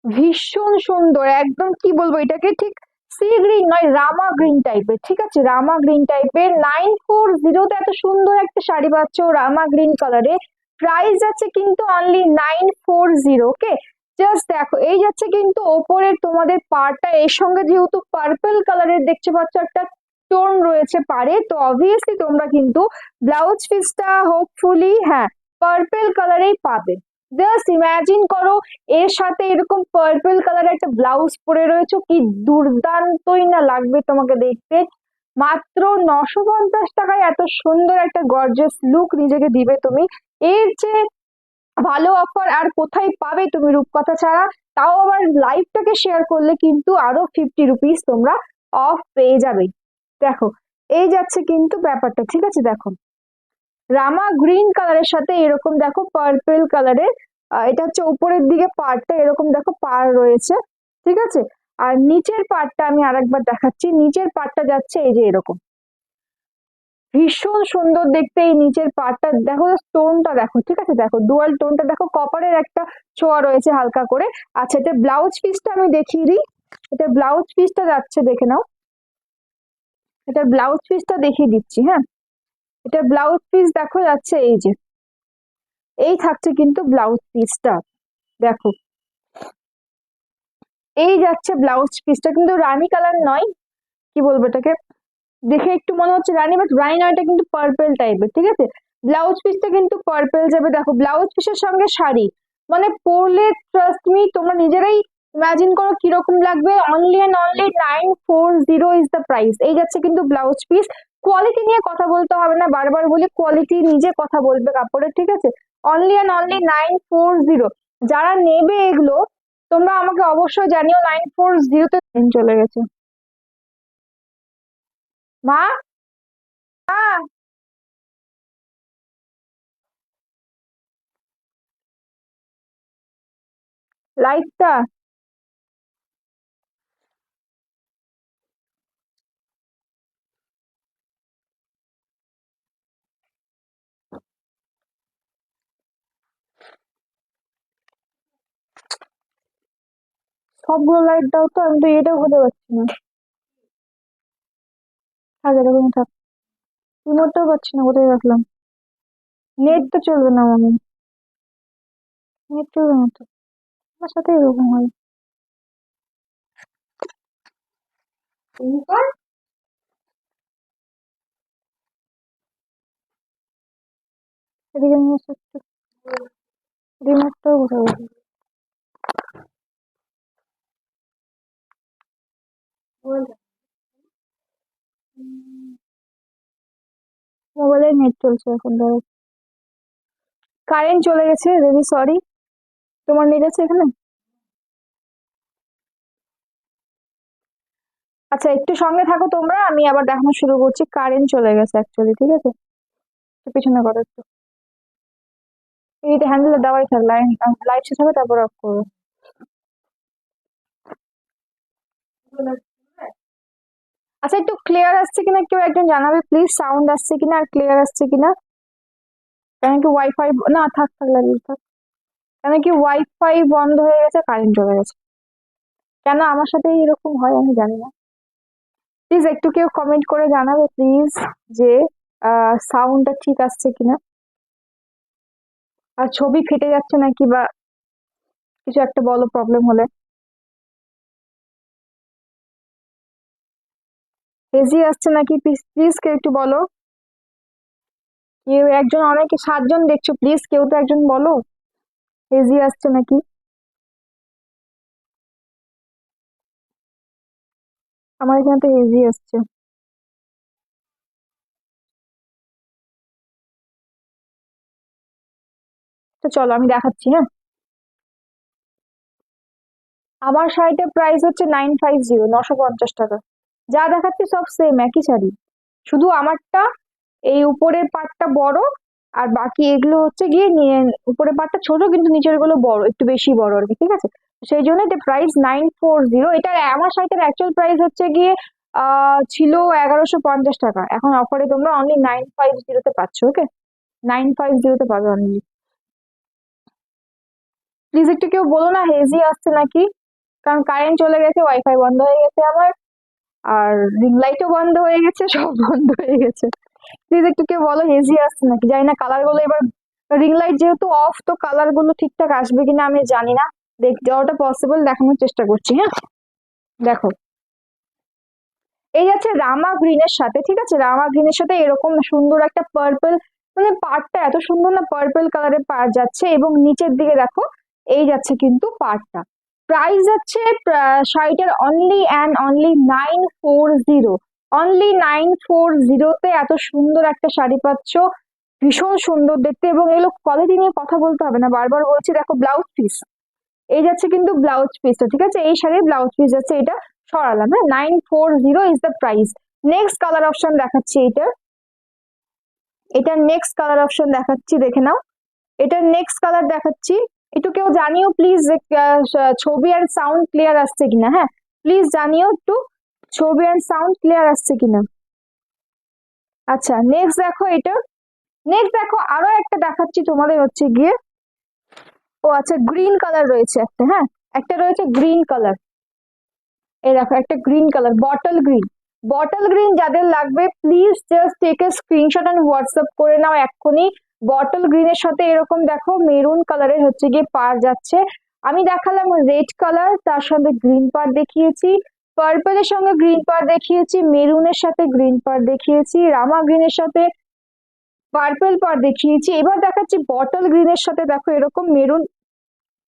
ভীষণ সুন্দর একদম, কি বলবো এটাকে, ঠিক সি গ্রিন নয়, রামা গ্রিন টাইপের, ঠিক আছে? রামা গ্রিন টাইপের 940 তে এত সুন্দর একটা শাড়ি পাচ্ছ রামা গ্রিন কালারে। প্রাইস আছে কিন্তু অনলি 940। ওকে, জাস্ট দেখো, এই যাচ্ছে কিন্তু ওপরের তোমাদের পাড়টা, এর সঙ্গে যেহেতু পার্পল কালারের দেখতে পাচ্ছ একটা টোন রয়েছে পাড়ে, তো অবভিয়াসলি তোমরা কিন্তু ব্লাউজ পিসটা হোপফুলি হ্যাঁ পার্পল কালারেই পাবে। জাস্ট ইমাজিন করো এর সাথে এরকম পার্পল কালার একটা ব্লাউজ পরে রয়েছে, কি দুর্দান্তই না লাগবে তোমাকে দেখতে। মাত্র 950 টাকায় এত সুন্দর একটা গর্জিয়াস লুক নিজেকে দিবে তুমি। এর যে ভালো অফার আর কোথায় পাবে তুমি রূপকথা ছাড়া, তাও আবার লাইভটাকে শেয়ার করলে কিন্তু আরো 50 रुपीज তোমরা অফ পেয়ে যাবে। দেখো এই যাচ্ছে কিন্তু ব্যাপারটা, ঠিক আছে? দেখো রামা গ্রিন কালারের সাথে এরকম দেখো পার্পল কালারের, এটা হচ্ছে উপরের দিকে পাড়টা, এরকম দেখো পাড় রয়েছে, ঠিক আছে। আর নিচের পার্টটা আমি আরেকবার দেখাচ্ছি, নিচের পার্টটা যাচ্ছে এই যে এরকম, ভীষণ সুন্দর দেখতে এই নিচের পার্টটা। দেখো টোনটা দেখো, ঠিক আছে, দেখো ডুয়াল টোনটা দেখো, কপারের একটা ছোঁয়া রয়েছে হালকা করে। আচ্ছা, এটা ব্লাউজ পিসটা আমি দেখিয়ে দিই, এটা ব্লাউজ পিসটা যাচ্ছে, দেখে নাও, এটা ব্লাউজ পিসটা দেখিয়ে দিচ্ছি। হ্যাঁ, এটা ব্লাউজ পিস দেখো যাচ্ছে এই যে, এই থাকছে কিন্তু ব্লাউজ পিসটা, দেখো এই যাচ্ছে ব্লাউজ পিসটা, কিন্তু রানী কালার নয়, কি বলবো এটাকে, দেখে একটু মনে হচ্ছে রানী, বাট রানী নয়, এটা কিন্তু পার্পেল টাইপের, ঠিক আছে। ব্লাউজ পিসটা কিন্তু পার্পেল যাবে, দেখো ব্লাউজ পিসের সঙ্গে শাড়ি, মানে পরলে ট্রাস্ট মি তোমরা নিজেরাই ইমাজিন করো কিরকম লাগবে। Only and only 940 is the price. এই যাচ্ছে কিন্তু ব্লাউজ পিস। কোয়ালিটি নিয়ে কথা বলতে হবে না, বারবার বলি কোয়ালিটি নিজে কথা বলবে কাপড়ের, ঠিক আছে। Only and only 940। যারা নেবে এগুলো তোমরা আমাকে অবশ্যই জানিও। 940 তে চলে গেছে মা, মা, লাইটটা সবগুলো লাইট দাও তো, আমি তো এটাও খুঁজে পাচ্ছি না। থাক, এরকম থাক, রিমোটটাও পাচ্ছি না, কোথায় রাখলাম। নেট তো চলবে না মানে, নেট চলবে না তো, আমার সাথে এরকম হয়। এদিকে নিয়ে এসো একটু, রিমোটটাও কোথায় রাখলাম। মোবাইলে নেট চলছে এখন, ধরো কারেন্ট চলে গেছে, রিয়েলি সরি। তোমার নেট আছে এখানে? আচ্ছা, একটু সঙ্গে থাকো তোমরা, আমি আবার দেখানো শুরু করছি। কারেন্ট চলে গেছে অ্যাকচুয়ালি, ঠিক আছে, একটু পিছনে করো একটু। এই হ্যান্ডেল দেওয়াই থাক, লাইন লাইট শেষ হবে তারপর অফ করবো। আচ্ছা, একটু ক্লিয়ার আসছে কিনা কেউ একজন জানাবে প্লিজ, সাউন্ড আসছে কিনা আর ক্লিয়ার আসছে কিনা। কেন কি ওয়াইফাই, না থাক থাক, লাগিয়ে থাক। কেন কি ওয়াইফাই বন্ধ হয়ে গেছে, কারেন্ট চলে গেছে। কেন আমার সাথে এরকম হয় আমি জানি না। প্লিজ একটু কেউ কমেন্ট করে জানাবে প্লিজ, যে সাউন্ডটা ঠিক আসছে কিনা, আর ছবি ফেটে যাচ্ছে নাকি, বা কিছু একটা বলো প্রবলেম হলে। হেজি আসছে নাকি প্লিজ, প্লিজ কেউ একটু বলো। কেউ একজন, অনেকে 7 জন দেখছো, প্লিজ কেউ তো একজন বলো হেজি আসছে নাকি। আমার এখানে তো হেজি আসছে। তো চলো আমি দেখাচ্ছি, হ্যাঁ। আমার শাড়িটার প্রাইস হচ্ছে 950, 950 টাকা। যা দেখাচ্ছি সব সেম একই শাড়ি, শুধু আমারটা এই উপরের পার্টটা বড়, আর বাকি এগুলো হচ্ছে গিয়ে নিয়ে উপরের পার্টটা ছোট, কিন্তু নিচের গুলো বড়, একটু বেশি বড় আর কি, ঠিক আছে। সেই জন্য এটা প্রাইস 940। এটা আমার শাড়িটার অ্যাকচুয়াল প্রাইস হচ্ছে গিয়ে ছিল 1150 টাকা, এখন অফারে তোমরা অনলি 950 তে পাচ্ছ, ওকে। 950 তে পাবে অনলি। প্লিজ একটু কেউ বলো না হেজি আসছে নাকি, কারণ কারেন্ট চলে গেছে, ওয়াইফাই বন্ধ হয়ে গেছে আমার, আর রিং লাইটও বন্ধ হয়ে গেছে, সব বন্ধ হয়ে গেছে। প্লিজ একটু কেউ বলো হেজি আসছে নাকি। জানি না কালার গুলো এবার, রিং লাইট যেহেতু অফ, তো কালার গুলো ঠিকঠাক আসবে কিনা আমি জানি না। যতটা পসিবল দেখানোর চেষ্টা করছি, হ্যাঁ। দেখো, এই যাচ্ছে রামা গ্রিনের সাথে, ঠিক আছে, রামা গ্রিনের সাথে এরকম সুন্দর একটা পার্পল, মানে পাড়টা এত সুন্দর না, পার্পল কালারের পাড় যাচ্ছে, এবং নিচের দিকে দেখো এই যাচ্ছে কিন্তু পাড়টা। প্রাইস যাচ্ছে শাড়িটার অনলি অ্যান্ড অনলি 940। অনলি 940 তে এত সুন্দর একটা শাড়ি পাচ্ছ, ভীষণ সুন্দর দেখতে। এবং এগুলো কোয়ালিটি নিয়ে কথা বলতে হবে না, বারবার বলছি, দেখো ব্লাউজ পিস, এই যাচ্ছে কিন্তু ব্লাউজ পিসটা, ঠিক আছে, এই শাড়ির ব্লাউজ পিস যাচ্ছে এটা। সরালাম, হ্যাঁ, 940 is the price. Next colour option দেখাচ্ছি এইটার, এটার নেক্সট কালার অপশন দেখাচ্ছি, দেখে নাও। এটার নেক্সট কালার দেখাচ্ছি, একটু কেউ জানিও প্লিজ যে ছবি আর সাউন্ড ক্লিয়ার আসছে কিনা। হ্যাঁ, প্লিজ জানিও একটু ছবি আর সাউন্ড ক্লিয়ার আসছে কিনা। আচ্ছা, নেক্সট দেখো এটা। নেক্সট দেখো আরো একটা দেখাচ্ছি তোমাদের, হচ্ছে গিয়ে ও আচ্ছা গ্রিন কালার রয়েছে একটা। হ্যাঁ, একটা রয়েছে গ্রিন কালার। এই দেখো একটা green colour, bottle green. Bottle green যাদের লাগবে please just take a screenshot and WhatsApp করে নাও এক্ষুনি। বটল গ্রিনের সাথে এরকম দেখো মেরুন কালারের হচ্ছে গিয়ে পার যাচ্ছে। আমি দেখালাম রেড কালার, তার সাথে গ্রিন পার দেখিয়েছি। পার্পলের সঙ্গে গ্রিন পার দেখিয়েছি, মেরুনের সাথে গ্রিন পার দেখিয়েছি, রামা গ্রিনের সাথে পার্পল পার দেখিয়েছি। এবার দেখাচ্ছি বটল গ্রিনের সাথে দেখো এরকম মেরুন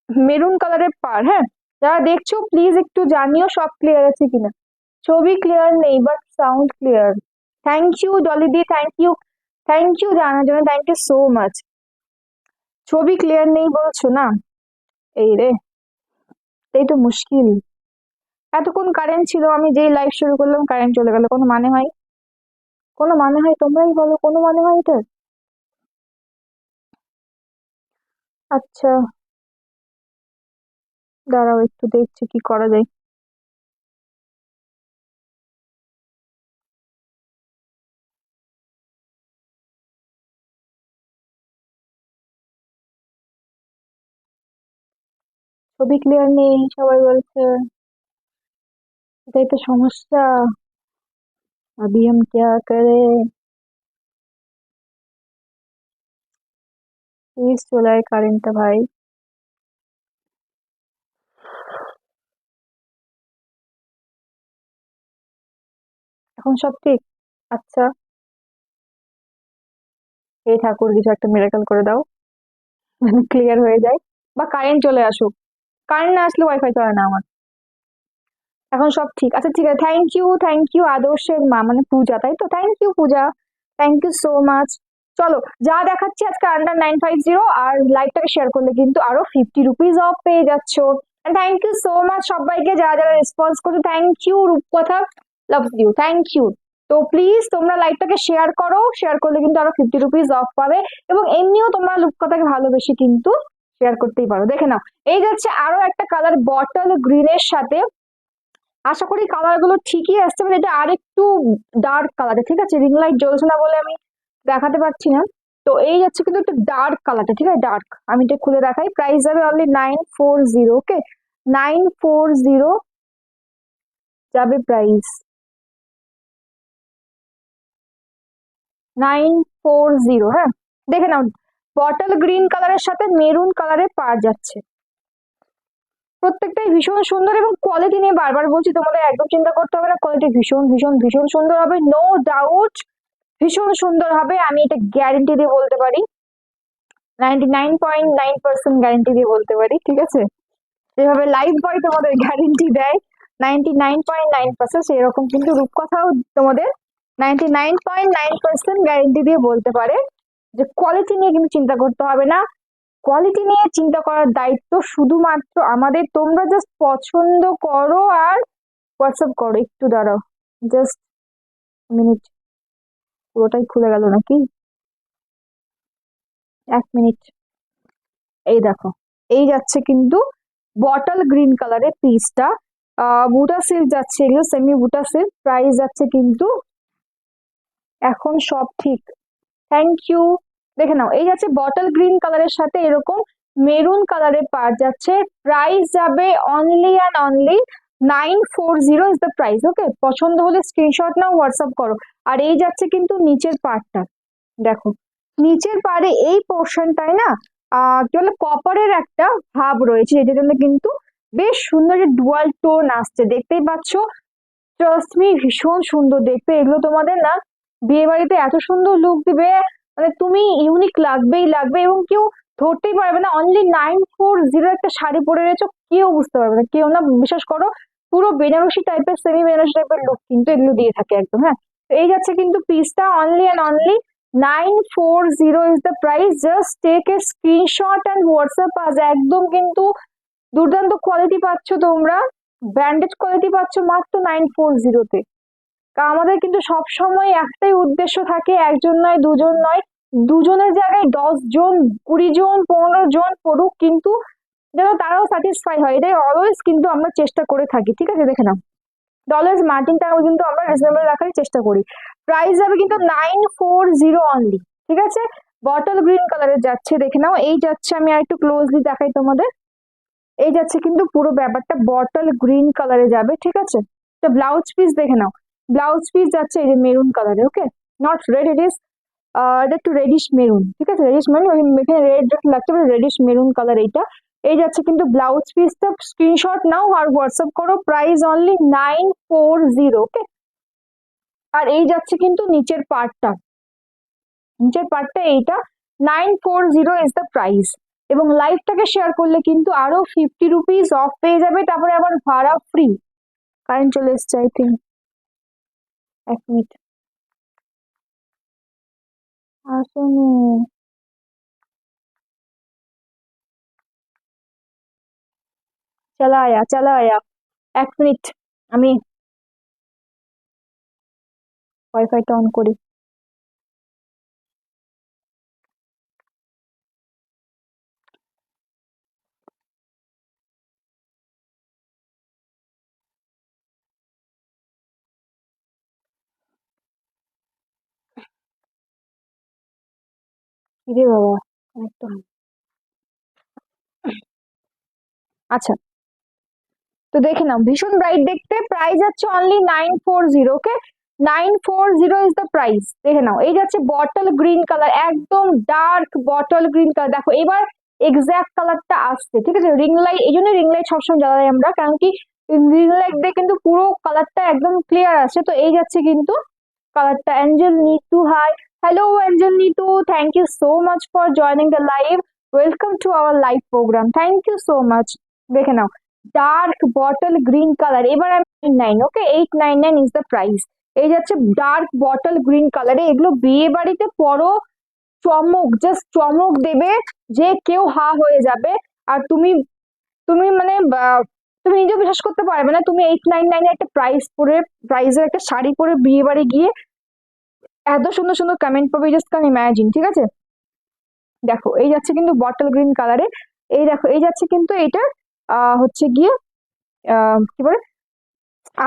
মেরুন কালারের পার। হ্যাঁ, যারা দেখছো প্লিজ একটু জানিও সব ক্লিয়ার আছে কিনা। ছবি ক্লিয়ার নেই but sound clear. Thank you Dolly di, thank you, thank you জানার জন্য, থ্যাংক ইউ সো মাচ। ছবি ক্লিয়ার নেই বলছো না? এই রে, এই তো মুশকিল। এতক্ষণ কারেন্ট ছিল, আমি যেই লাইভ শুরু করলাম কারেন্ট চলে গেল। কোনো মানে হয়? কোনো মানে হয়? তোমরাই বলো, কোনো মানে হয় এটা? আচ্ছা, দাঁড়াও একটু দেখছি কি করা যায়। ছবি ক্লিয়ার নেই সবাই বলছে, এটাই তো সমস্যা। अभी हम क्या करें? প্লিজ চলে আয় কারেন্টটা ভাই। এখন সব ঠিক? আচ্ছা, হে ঠাকুর কিছু একটা মিরাকল করে দাও, মানে ক্লিয়ার হয়ে যায়, বা কারেন্ট চলে আসুক। কারেন্ট না আসলে ওয়াইফাই চলে না আমার। এখন সব ঠিক? আচ্ছা ঠিক আছে, থ্যাংক ইউ, থ্যাংক ইউ আদর্শের মা মানে পূজা, তাই তো? Thank you Puja, thank you so much. চলো, যা দেখাচ্ছি আজকে আন্ডার 950, আর লাইভটাকে শেয়ার করলে কিন্তু আরো 50 রুপিস অফ পেয়ে যাচ্ছ। থ্যাংক ইউ সো মাচ সবাইকে যারা যারা রেসপন্স করছো। থ্যাংক ইউ রূপকথা, লাভ ইউ, থ্যাংক ইউ। তো প্লিজ তোমরা লাইভটাকে শেয়ার করো, শেয়ার করলে কিন্তু আরো 50 রুপিস অফ পাবে। এবং এমনিও তোমরা রূপকথাকে ভালোবেসে কিন্তু শেয়ার করতেই পারো। দেখে নাও, এই যাচ্ছে আরো একটা কালার বটল গ্রিনের সাথে। আশা করি কালার গুলো ঠিকই আসছে, মানে এটা আর একটু ডার্ক কালারে, ঠিক আছে? রিং লাইট জ্বলছে না বলে আমি দেখাতে পারছি না। তো এই যাচ্ছে কিন্তু একটু ডার্ক কালারটা, ঠিক আছে? ডার্ক, আমি এটা খুলে দেখাই। প্রাইস যাবে অনলি 940। ওকে, 940 যাবে প্রাইস, 940। হ্যাঁ, দেখে নাও, বটল গ্রিন কালারের সাথে মেরুন কালারের পার যাচ্ছে। প্রত্যেকটাই ভীষণ সুন্দর এবং কোয়ালিটি নিয়ে বারবার বলছি তোমাদের একদম চিন্তা করতে হবে না, কোয়ালিটি ভীষণ ভীষণ ভীষণ সুন্দর হবে, নো ডাউট ভীষণ সুন্দর হবে। আমি এটা গ্যারেন্টি দিয়ে বলতে পারি, 99.9% গ্যারেন্টি দিয়ে বলতে পারি, ঠিক আছে? যেভাবে লাইভ বয় তোমাদের গ্যারেন্টি দেয় 99.9%, সেরকম কিন্তু রূপকথাও তোমাদের 99.9% গ্যারেন্টি দিয়ে বলতে পারে যে কোয়ালিটি নিয়ে কিন্তু চিন্তা করতে হবে না। কোয়ালিটি নিয়ে চিন্তা করার দায়িত্ব শুধুমাত্র আমাদের। তোমরা জাস্ট পছন্দ করো আর হোয়াটসঅ্যাপ করো। একটু দাঁড়াও, জাস্ট মিনিট, পুরোটাই খুলে গেল নাকি? 1 মিনিট। এই দেখো, এই যাচ্ছে কিন্তু বটল গ্রিন কালারের পিসটা। বুটা সিল্ক যাচ্ছে, এগুলো সেমি বুটা সিল্ক। প্রাইস যাচ্ছে কিন্তু, এখন সব ঠিক, থ্যাংক ইউ। দেখে নাও, এই যাচ্ছে বটল গ্রিন কালারের সাথে এরকম মেরুন কালারের পার যাচ্ছে। প্রাইস যাবে only and only 940 is the price. Okay, পছন্দ হলে স্ক্রিনশট নাও, হোয়াটসঅ্যাপ করো। আর এই যাচ্ছে কিন্তু নিচের পার্টটা, দেখো নিচের পাড়ে এই পোর্শনটায় না কি বলে কপারের একটা ভাব রয়েছে, এটার জন্য কিন্তু বেশ সুন্দর যে ডুয়াল টোন আসছে, দেখতেই পাচ্ছ। ট্রাস্ট মি, ভীষণ সুন্দর দেখতে এগুলো। তোমাদের না বিয়ে বাড়িতে এত সুন্দর লুক দিবে, মানে তুমি ইউনিক লাগবেই লাগবে, এবং কেউ ধরতেই পারবে না অনলি 940 একটা শাড়ি পরে রয়েছে, কেউ বুঝতে পারবে না, কেউ না। বিশ্বাস করো, পুরো বেনারসি টাইপের, সেমি বেনারসি টাইপের লুক কিন্তু এগুলো দিয়ে থাকে একদম। হ্যাঁ, তো এই যাচ্ছে কিন্তু পিসটা only and only 940 is the price. Just take a screenshot and WhatsApp আজ। একদম কিন্তু দুর্দান্ত কোয়ালিটি পাচ্ছ তোমরা, ব্র্যান্ডেড কোয়ালিটি পাচ্ছ মাত্র 940-তে। আমাদের কিন্তু সব সময় একটাই উদ্দেশ্য থাকে, একজন নয় দুজন নয়, দুজনের জায়গায় 10 জন 20 জন 15 জন পড়ুক, কিন্তু যেন তারাও স্যাটিসফাই হয়, এটাই অলওয়েজ কিন্তু আমরা চেষ্টা করে থাকি। ঠিক আছে, দেখে নাও ডলার্স মার্জিনটাও কিন্তু আমরা রিজনেবল রাখার চেষ্টা করি। প্রাইস যাবে কিন্তু 940 অনলি। ঠিক আছে, বটল গ্রিন কালারের যাচ্ছে, দেখে নাও এই যাচ্ছে, আমি আর একটু ক্লোজলি দেখাই তোমাদের। এই যাচ্ছে কিন্তু পুরো ব্যাপারটা বটল গ্রিন কালারে যাবে। ঠিক আছে, তো ব্লাউজ পিস দেখে নাও, ব্লাউজ পিস যাচ্ছে এই যে মেরুন কালারে। ওকে, নট রেড, ইট ইজ এটা একটু রেডিশ মেরুন। ঠিক আছে, রেডিশ মেরুন, এখানে রেড লাগছে, রেডিশ মেরুন কালার এইটা। এই যাচ্ছে কিন্তু ব্লাউজ পিসটা, স্ক্রিনশট নাও আর হোয়াটসঅ্যাপ করো, প্রাইস অনলি 940। ওকে, আর এই যাচ্ছে কিন্তু নিচের পার্টটা, নিচের পার্টটা এইটা 940 ইজ দ্য প্রাইস। এবং লাইভটাকে শেয়ার করলে কিন্তু আরো 50 রুপিস অফ পেয়ে যাবে, তারপরে আবার ভাড়া ফ্রি। কারেন্ট চলে এসছে আই থিঙ্ক, এক মিনিট, আসুন, চলা আয়া চলা আয়া, এক মিনিট, আমি ওয়াইফাইটা অন করি। কিরে বাবা, একদম। আচ্ছা, তো দেখে নাও ভীষণ ব্রাইট দেখতে, প্রাইস যাচ্ছে only 940। Okay, 940 is the price. দেখে নাও এই যাচ্ছে বটল গ্রিন কালার, একদম ডার্ক বটল গ্রিন কালার। দেখো এবার এক্সাক্ট কালারটা আসছে। ঠিক আছে, রিং লাইট, এই জন্য রিং লাইট সবসময় জ্বালাই আমরা, কারণ কি রিং লাইট দিয়ে কিন্তু পুরো কালারটা একদম ক্লিয়ার আসে। তো এই যাচ্ছে কিন্তু কালারটা। Angel Nitu, hi, hello Angel Nitu, thank you so much for joining the live, welcome to our live program, thank you so much. দেখে নাও ডার্ক বটল গ্রিন কালার, এবার আমি 9, ওকে 899 ইজ দ্য প্রাইস। এই যাচ্ছে ডার্ক বটল গ্রিন কালারে, এগুলো বিয়ে বাড়িতে পরো, চমক, জাস্ট চমক দেবে, যে কেউ হা হয়ে যাবে। আর তুমি তুমি মানে তুমি নিজেও বিশ্বাস করতে পারবে না, তুমি 899 একটা প্রাইস পরে, প্রাইসের একটা শাড়ি পরে বিয়ে বাড়ি গিয়ে এত সুন্দর সুন্দর কমেন্ট পাবে, জাস্ট ক্যান ইমাজিন। ঠিক আছে, দেখো এই যাচ্ছে কিন্তু বটল গ্রিন কালারে, এই দেখো এই যাচ্ছে কিন্তু এটা হচ্ছে গিয়ে কি বলে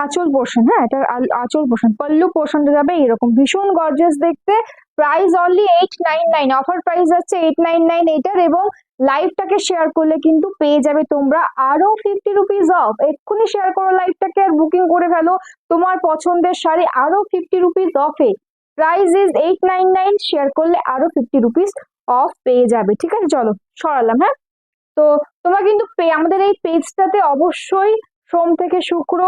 আঁচল পোর্শন। হ্যাঁ, এটা আঁচল পোর্শন, পল্লু পোর্শনটা যাবে এরকম ভীষণ গর্জিয়াস দেখতে। প্রাইস অনলি 899, অফার প্রাইস যাচ্ছে 899 এটার। এবং লাইভটাকে শেয়ার করলে কিন্তু পেয়ে যাবে তোমরা আরো 50 রুপিস অফ। এক্ষুনি শেয়ার করো লাইভটাকে আর বুকিং করে ফেলো তোমার পছন্দের শাড়ি আরো 50 রুপিস অফে। প্রাইস ইজ 899, শেয়ার করলে আরো 50 রুপিস অফ পেয়ে যাবে। ঠিক আছে, চলো সরালাম। হ্যাঁ, তো তোমরা কিন্তু আমাদের এই পেজটাতে অবশ্যই সোম থেকে শুক্র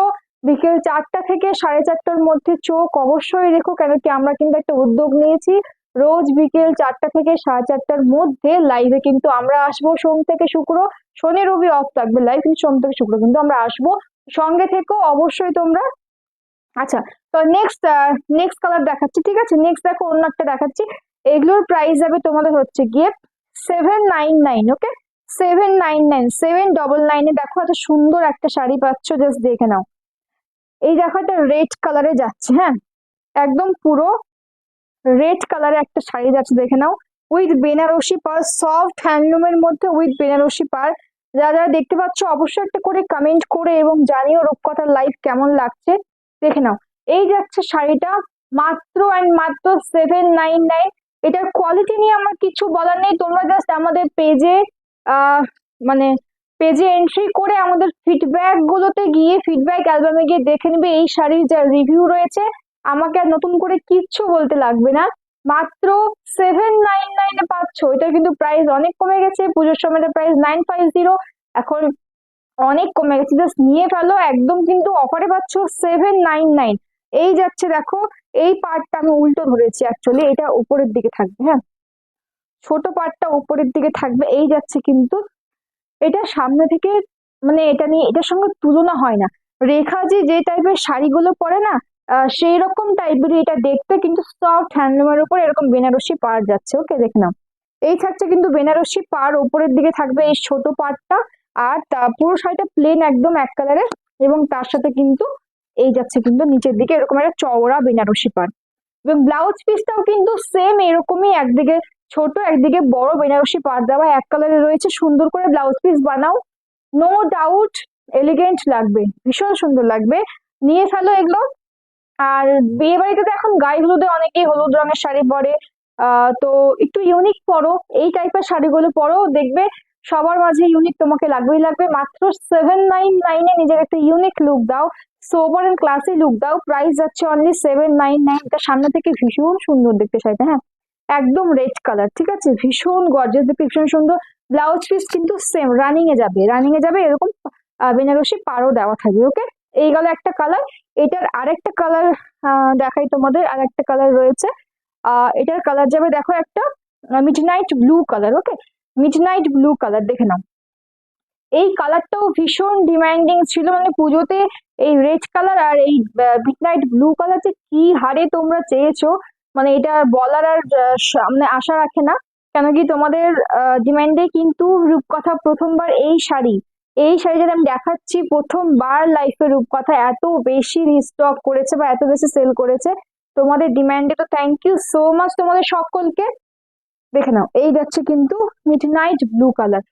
বিকেল 4টা থেকে 4:30টার মধ্যে চোখ অবশ্যই রেখো, কেন কি আমরা কিন্তু একটা উদ্যোগ নিয়েছি, রোজ বিকেল 4টা থেকে 4:30টার মধ্যে লাইভে কিন্তু আমরা আসবো। সোম থেকে শুক্র, শনি রবি অফ থাকবে লাইভ, কিন্তু সোম থেকে শুক্র কিন্তু আমরা আসবো, সঙ্গে থেকো অবশ্যই তোমরা। আচ্ছা, তো নেক্সট নেক্সট কালার দেখাচ্ছি। ঠিক আছে, নেক্সট দেখো অন্য একটা দেখাচ্ছি। এগুলোর প্রাইস যাবে তোমাদের হচ্ছে গিয়ে 799। ওকে, 799, 799 দেখো এত সুন্দর একটা শাড়ি পাচ্ছ, জাস্ট দেখে নাও। এই দেখো একটা রেড কালারে যাচ্ছে। হ্যাঁ, একদম পুরো রেড কালারে একটা শাড়ি যাচ্ছে, দেখে নাও, উইথ বেনারসি পার, সফট হ্যান্ডলুমের মধ্যে উইথ বেনারসি পার। যারা যারা দেখতে পাচ্ছ অবশ্যই একটা করে কমেন্ট করে এবং জানিও রূপকথার লাইভ কেমন লাগছে। দেখে নাও এই যাচ্ছে শাড়িটা, মাত্র অ্যান্ড মাত্র 799। এটার কোয়ালিটি নিয়ে আমার কিছু বলার নেই, তোমরা জাস্ট আমাদের পেজে মানে পেজে এন্ট্রি করে আমাদের ফিডব্যাক গুলোতে গিয়ে, ফিডব্যাক অ্যালবামে গিয়ে দেখে নিবে এই শাড়ির যা রিভিউ রয়েছে। আমাকে আর নতুন করে কিচ্ছু বলতে লাগবে না, মাত্র 799 পাচ্ছ। এটা কিন্তু প্রাইস অনেক কমে গেছে, পুজোর সময় প্রাইস 950, এখন অনেক কমে গেছে, জাস্ট নিয়ে ফেলো একদম, কিন্তু অফারে পাচ্ছ 799। এই যাচ্ছে দেখো, এই পার্টটা আমি উল্টো ধরেছি, অ্যাকচুয়ালি এটা উপরের দিকে থাকবে। হ্যাঁ, ছোট পার্টটা উপরের দিকে থাকবে। এই যাচ্ছে কিন্তু এটা সামনে থেকে, মানে এটা নিয়ে এটার সঙ্গে তুলনা হয় না। রেখা যে টাইপের শাড়িগুলো পরে না, সেই রকম টাইপেরই এটা দেখতে, কিন্তু সফট হ্যান্ডলুমের উপর এরকম বেনারসি পাড় যাচ্ছে। ওকে, দেখে নাও এই থাকছে কিন্তু বেনারসি পাড়, উপরের দিকে থাকবে এই ছোট পাড়টা। আর পুরো শাড়িটা প্লেন একদম এক কালারের, এবং তার সাথে কিন্তু এই যাচ্ছে কিন্তু নিচের দিকে এরকম একটা চওড়া বেনারসি পাড়। এবং ব্লাউজ পিসটাও কিন্তু সেম এরকমই, একদিকে ছোট একদিকে বড় বেনারসি পাড় দেওয়া এক কালারে রয়েছে, সুন্দর করে ব্লাউজ পিস বানাও, নো ডাউট এলিগেন্ট লাগবে, ভীষণ সুন্দর লাগবে, নিয়ে ফেলো এগুলো। আর বিয়ে বাড়িতে তো এখন গায়ে হলুদে অনেকেই হলুদ রঙের শাড়ি পরে, তো একটু ইউনিক পরো, এই টাইপের শাড়িগুলো পরো, দেখবে সবার মাঝে ইউনিক তোমাকে লাগবেই লাগবে। মাত্র 799-এ নিজের একটা ইউনিক লুক দাও, সোবার এন্ড ক্লাসি লুক দাও, প্রাইস যাচ্ছে অনলি 799। এটা সামনে থেকে ভীষণ সুন্দর দেখতে শাড়িটা, হ্যাঁ একদম রেড কালার, ঠিক আছে, ভীষণ গর্জিয়াস দেখতে, ভীষণ সুন্দর। ব্লাউজ পিস কিন্তু সেম রানিং এ যাবে, রানিং এ যাবে, এরকম বেনারসি পাড়ও দেওয়া থাকবে। ওকে, এই গেল একটা কালার। এটার আরেকটা কালার দেখাই তোমাদের, আরেকটা কালার রয়েছে, এটার কালার যাবে দেখো একটা মিডনাইট ব্লু কালার। ওকে, মিডনাইট ব্লু কালার দেখে নাও, এই কালারটাও ভীষণ ডিমান্ডিং ছিল, মানে পুজোতে এই রেড কালার আর এই মিডনাইট ব্লু কালার যে কি হারে তোমরা চেয়েছো, মানে এটা বলার আর সামনে আশা রাখে না। কেন কি তোমাদের ডিমান্ডে কিন্তু রূপকথা প্রথমবার এই শাড়ি যেটা আমি দেখাচ্ছি, প্রথমবার লাইফে রূপকথা এত বেশি রিস্টক করেছে বা এত বেশি সেল করেছে তোমাদের ডিমান্ডে, তো থ্যাংক ইউ সো মাচ তোমাদের সকলকে। দেখে নাও, এই যাচ্ছে কিন্তু মিডনাইট ব্লু কালার,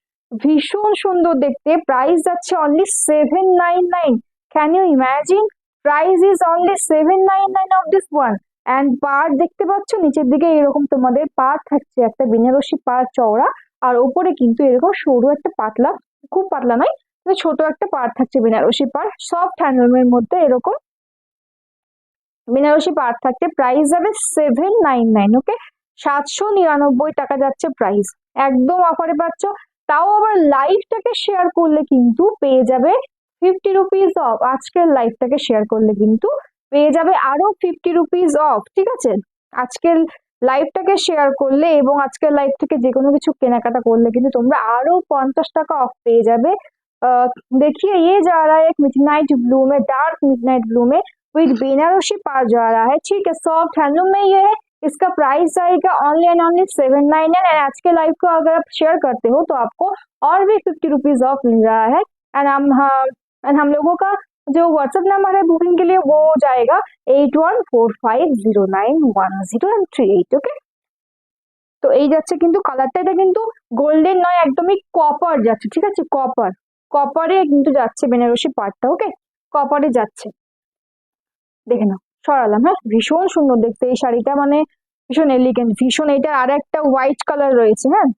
ভীষণ সুন্দর দেখতে, প্রাইস যাচ্ছে only 799। Can you imagine, price is only 799 of this one. And পাড় দেখতে পাচ্ছ নিচের দিকে এরকম তোমাদের পাড় থাকছে, একটা বেনারসি পাড় চওড়া, আর ওপরে কিন্তু এরকম সরু একটা পাতলা, খুব পাতলা নয়, ছোট একটা পাড় থাকছে বেনারসি পাড়, সফট হ্যান্ডলুমের মধ্যে এরকম বেনারসি পাড় থাকতে, প্রাইস যাবে 799। ওকে, 799 টাকা যাচ্ছে প্রাইস, একদম অফারে পাচ্ছ। তাও আবার লাইভটাকে শেয়ার করলে কিন্তু পেয়ে যাবে 50 রুপিস অফ, আজকের লাইভটাকে শেয়ার করলে কিন্তু পেয়ে যাবে আরো 50 রুপিস অফ, ঠিক আছে। আজকের লাইভটাকে শেয়ার করলে এবং আজকের লাইভ থেকে যে কোনো কিছু কেনাকাটা করলে কিন্তু তোমরা আরো 50 টাকা অফ পেয়ে যাবে। देखिए ये जा रहा है एक मिडनाइट ब्लू में, डार्क मिडनाइट ब्लू में विद बेनारसी पार जा रहा है, ठीक है, सॉफ्ट हैंडलूम में ये है। इसका प्राइस आएगा ऑनली एंड ऑनली 799। एंड आज के लाइव को अगर आप शेयर करते हो तो आपको और भी 50 रुपीज ऑफ मिल रहा है। एंड हम लोगों का जो व्हाट्सएप नंबर है बुकिंग के लिए वो जाएगा 8145091038। ওকে, তো এই যাচ্ছে কিন্তু কালারটা, এটা কিন্তু গোল্ডেন নয়, একদমই কপার যাচ্ছে, ঠিক আছে, কপার, কপারে কিন্তু যাচ্ছে বেনারসি পাড়টা। ওকে, কপারে যাচ্ছে, দেখে নাও, সরালাম, হ্যাঁ ভীষণ সুন্দর দেখতে এই শাড়িটা, মানে ভীষণ এলিগেন্ট, ভীষণ। এটার আর একটা হোয়াইট কালার রয়েছে, হ্যাঁ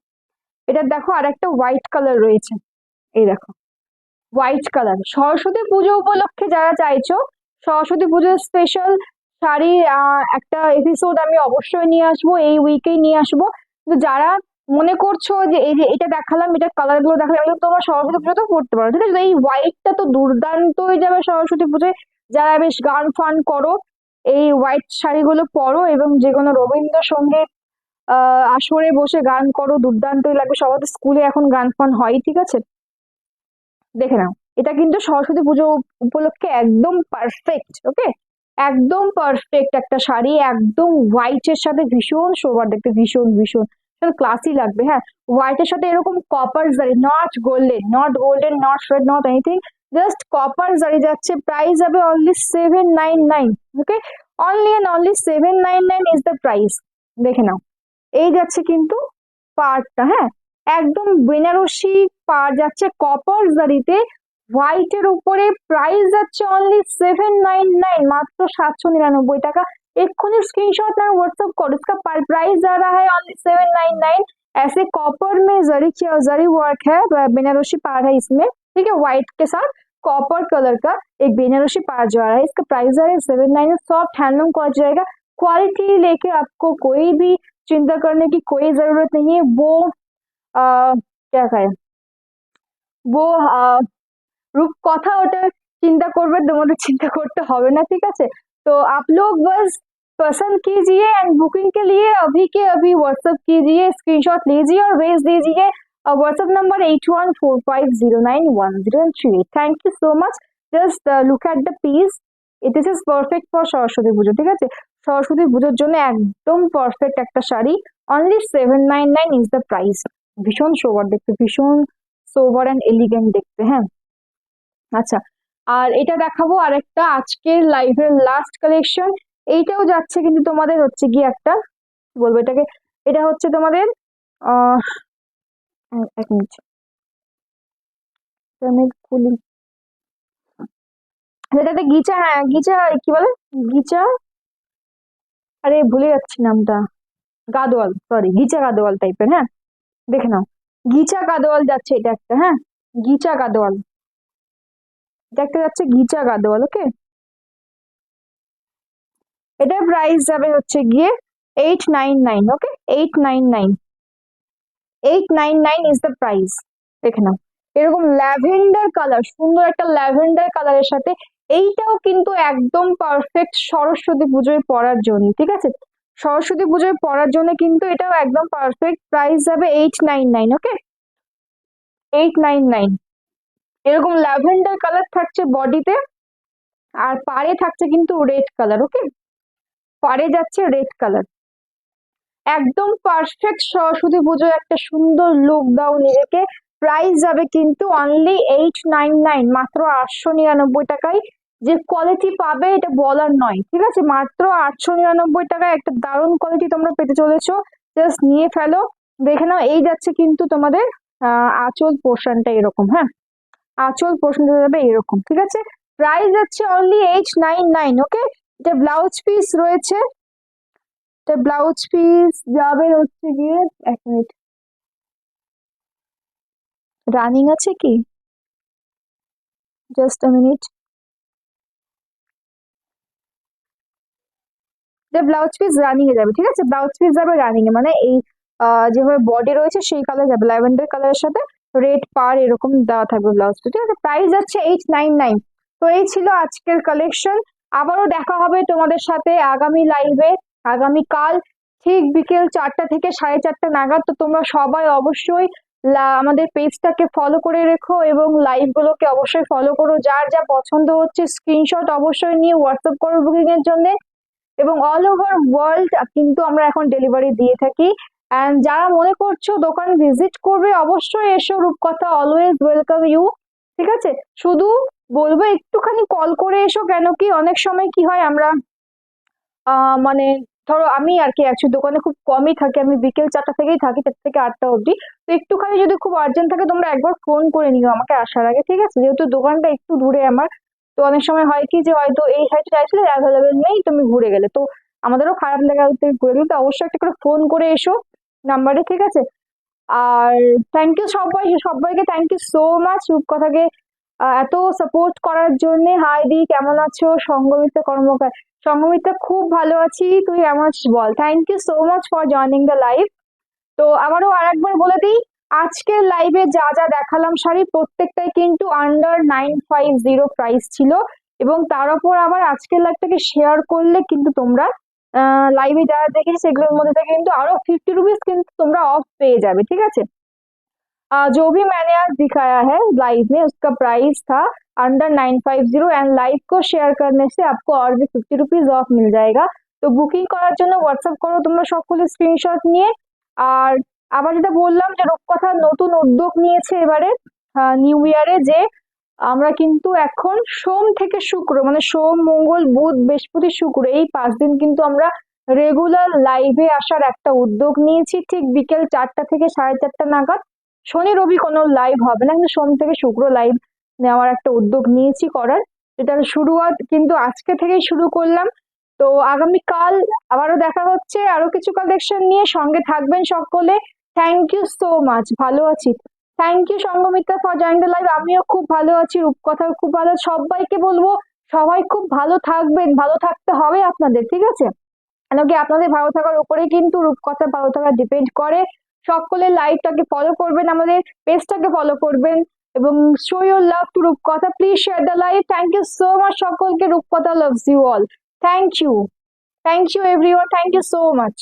এটার দেখো আর একটা হোয়াইট কালার রয়েছে, এই দেখো হোয়াইট কালার। সরস্বতী পুজো উপলক্ষে যারা চাইছো, সরস্বতী পুজোর স্পেশাল শাড়ি একটা এপিসোড আমি অবশ্যই নিয়ে আসবো, এই উইকেই নিয়ে আসবো। কিন্তু যারা মনে করছো যে এই যে এটা দেখালাম, এটা কালার গুলো দেখালাম, এগুলো তোমরা সরস্বতী পুজো তো পড়তে পারো, ঠিক আছে, এই হোয়াইটটা তো দুর্দান্ত হয়ে যাবে সরস্বতী পুজোয়। যারা বেশ গান ফান করো, এই হোয়াইট শাড়িগুলো পরো এবং যে কোনো রবীন্দ্রসঙ্গীত আসরে বসে গান করো, দুর্দান্তই লাগবে। সবার স্কুলে এখন গান ফান হয়, ঠিক আছে, দেখে নাও, এটা কিন্তু সরস্বতী পুজো উপলক্ষে একদম পারফেক্ট। ওকে, একদম পারফেক্ট একটা শাড়ি, একদম হোয়াইট এর সাথে ভীষণ সোবার দেখতে, ভীষণ ভীষণ ক্লাসি লাগবে। হ্যাঁ, হোয়াইট এর সাথে এরকম copper zari, not golden, not golden, not red, not anything, just copper zari যাচ্ছে, প্রাইস যাবে only 799। Okay, only and only 799 is the price. দেখে নাও, এই যাচ্ছে কিন্তু পাড়টা, হ্যাঁ একদম বেনারসি পাড় যাচ্ছে কপার জারিতে, হোয়াইট এর উপরে, প্রাইস যাচ্ছে অনলি 799, মাত্র 799 টাকা। एক্ষুনি स्क्रीनशॉट में व्हाट्सएप करो, इसका प्राइस जा रहा है ऑनली 799। ऐसे कॉपर में जरी किया, जरी वर्क है, बेनारसी पार है इसमें, ठीक है, व्हाइट के साथ कॉपर कलर का एक बेनारसी पार जा रहा है, इसका प्राइस जा रहा है 799। सॉफ्ट हैंडलूम कॉस्ट जाएगा, क्वालिटी लेके आपको कोई भी चिंता करने की कोई जरूरत नहीं है। वो क्या कहें, वो রূপকথা ওটা চিন্তা করবে, তোমাদের চিন্তা করতে হবে না, ঠিক আছে। तो आप लोग बस पसंद कीजिए एंड बुकिंग के लिए अभी के अभी व्हाट्सएप कीजिए, स्क्रीनशॉट लीजिए और भेज दीजिए। WhatsApp number 8145091038। Thank you so much. Just look at the piece, this is perfect for Saraswati পুজো, ঠিক আছে, সরস্বতী পুজোর জন্য একদম পারফেক্ট একটা sari, only 799 is the price. ভীষণ সোবার দেখতে, ভীষণ সোবার অ্যান্ড এলিগেন্ট দেখতে। হ্যাঁ, আচ্ছা, আর এটা দেখাবো আরেকটা আজকের লাইভের লাস্ট কালেকশন, এইটাও যাচ্ছে কিন্তু তোমাদের হচ্ছে গিয়ে একটা কি বলবো এটাকে, এটা হচ্ছে তোমাদের আহ এক মিনিট আমি খুলি। এটাতে গিচা, হ্যাঁ গিচা, কি বলে গিচা, আরে ভুলে যাচ্ছি নামটা, গাদোয়াল, সরি গিচা গাদোয়াল টাইপের, হ্যাঁ দেখে নাও। গিচা গাদোয়াল যাচ্ছে এটা একটা, হ্যাঁ গিচা গাদোয়াল, এটা একটা যাচ্ছে গিচা গাদোয়াল। ওকে, এটার প্রাইস যাবে হচ্ছে গিয়ে 899। ওকে, 899, 899 ইজ দ্য প্রাইস। দেখে নাও, এরকম ল্যাভেন্ডার কালার, সুন্দর একটা ল্যাভেন্ডার কালারের সাথে। এইটাও কিন্তু একদম পারফেক্ট সরস্বতী পুজোয় পরার জন্য, ঠিক আছে, সরস্বতী পুজোয় পরার জন্য কিন্তু এটাও একদম পারফেক্ট। প্রাইস যাবে 899। ওকে, 899। এরকম ল্যাভেন্ডার কালার থাকছে বডিতে, আর পাড়ে থাকছে কিন্তু রেড কালার। ওকে, পাড়ে যাচ্ছে রেড কালার, একদম পারফেক্ট সরস্বতী পুজোয় একটা সুন্দর লুক দাও নিজেকে। প্রাইস যাবে কিন্তু অনলি 899, মাত্র 899 টাকায়। যে কোয়ালিটি পাবে এটা বলার নয়, ঠিক আছে, মাত্র 899 টাকায় একটা দারুণ কোয়ালিটি তোমরা পেতে চলেছো। জাস্ট নিয়ে ফেলো। দেখে নাও, এই যাচ্ছে কিন্তু তোমাদের আঁচল পোর্শনটা এরকম, হ্যাঁ আঁচল পোর্শনটা যাবে এরকম, ঠিক আছে। প্রাইস যাচ্ছে অনলি 899। ওকে, এটা ব্লাউজ পিস রয়েছে, এটা ব্লাউজ পিস যাবে হচ্ছে গিয়ে, এক মিনিট, রানিং আছে কি, জাস্ট আ মিনিট। এটা ব্লাউজ পিস রানিং এ যাবে, ঠিক আছে, ব্লাউজ পিস যাবে রানিং এ, মানে এই যেভাবে বডি রয়েছে সেই কালার যাবে, ল্যাভেন্ডার কালারের সাথে রেড পার এরকম দেওয়া থাকবে ব্লাউজ পিস, ঠিক আছে। প্রাইস যাচ্ছে 899। তো এই ছিল আজকের কালেকশন। আবারও দেখা হবে তোমাদের সাথে আগামী লাইভে, আগামীকাল ঠিক বিকেল 4টা থেকে 4:30 নাগাদ। তো তোমরা সবাই অবশ্যই আমাদের পেজটাকে ফলো করে রেখো এবং লাইভ গুলোকে অবশ্যই ফলো করো। যার যা পছন্দ হচ্ছে স্ক্রিনশট অবশ্যই নিয়ে হোয়াটসঅ্যাপ করো বুকিং এর জন্য। এবং অল ওভার ওয়ার্ল্ড কিন্তু আমরা এখন ডেলিভারি দিয়ে থাকি। অ্যান্ড যারা মনে করছো দোকান ভিজিট করবে, অবশ্যই এসো, রূপকথা অলওয়েজ ওয়েলকাম ইউ, ঠিক আছে। শুধু বলবো একটুখানি কল করে এসো, কেন কি অনেক সময় কি হয় আমরা মানে ধরো আমি আর কি অ্যাকচুয়ালি দোকানে খুব কমই থাকি, আমি বিকেল 4টা থেকেই থাকি, 4 থেকে 8টা অবধি। তো একটুখানি যদি খুব আর্জেন্ট থাকে তোমরা একবার ফোন করে নিও আমাকে আসার আগে, ঠিক আছে, যেহেতু দোকানটা একটু দূরে আমার। তো অনেক সময় হয় কি যে হয়তো এই সাইডে চাইছিলে অ্যাভেলেবেল নেই, তুমি ঘুরে গেলে, তো আমাদেরও খারাপ লাগা, তুমি ঘুরে গেলে, তো অবশ্যই একটা করে ফোন করে এসো নাম্বারে, ঠিক আছে। আর থ্যাংক ইউ সবাইকে থ্যাংক ইউ সো মাচ রূপকথাকে এত সাপোর্ট করার জন্য। হাই দি, কেমন আছো? সঙ্গমিত্রা কর্মকার, সঙ্গমিত্রা খুব ভালো আছি, তুই কেমন আছিস বল। Thank you so much for joining the live. তো আবারও আরেকবার বলে দিই, আজকের লাইভে যা যা দেখালাম শাড়ি প্রত্যেকটাই কিন্তু আন্ডার 950 প্রাইস ছিল। এবং তার উপর আবার আজকের লাইভটাকে শেয়ার করলে কিন্তু তোমরা লাইভে যারা দেখেছি সেগুলোর মধ্যে থেকে কিন্তু আরো 50 रुपीज কিন্তু তোমরা অফ পেয়ে যাবে, ঠিক আছে। जो भी मैंने आज दिखाया है लाइव में उसका प्राइस था अंडर 950, एंड लाइव को शेयर करने से आपको और भी 50 रुपीज ऑफ मिल जाएगा। তো বুকিং করার জন্য হোয়াটসঅ্যাপ করো তোমরা সকলে স্ক্রিনশট নিয়ে। আর আবার যেটা বললাম যে রূপকথা নতুন উদ্যোগ নিয়েছে এবারে নিউ ইয়ারে, যে আমরা কিন্তু এখন সোম থেকে শুক্র, মানে সোম মঙ্গল বুধ বৃহস্পতি শুক্র এই 5 দিন কিন্তু আমরা রেগুলার লাইভে আসার একটা উদ্যোগ নিয়েছি, ঠিক বিকেল 4টা থেকে 4:30 নাগাদ। শনি রবি কোনো লাইভ হবে না, কিন্তু সোম থেকে শুক্র লাইভ নেওয়ার একটা উদ্যোগ নিয়েছি করার। এটার শুরুয়াত কিন্তু আজকে থেকেই শুরু করলাম। তো আগামীকাল আবারও দেখা হচ্ছে আরো কিছু কালেকশন নিয়ে, সঙ্গে থাকবেন সকলে। থ্যাংক ইউ সো মাচ, ভালো আছি। Thank you Sanghamitra for joining the live. আমিও খুব ভালো আছি, রূপকথা খুব ভালো। সবাইকে বলবো সবাই খুব ভালো থাকবেন, ভালো থাকতে হবে আপনাদের, ঠিক আছে, কেন কি আপনাদের ভালো থাকার উপরে কিন্তু রূপকথা ভালো থাকা ডিপেন্ড করে। সকলে লাইভটাকে ফলো করবেন, আমাদের পেজটাকে ফলো করবেন এবং show your love to Rupkatha. Please share the live. Thank you so much সকলকে, Rupkatha loves you all. Thank you everyone, thank you so much.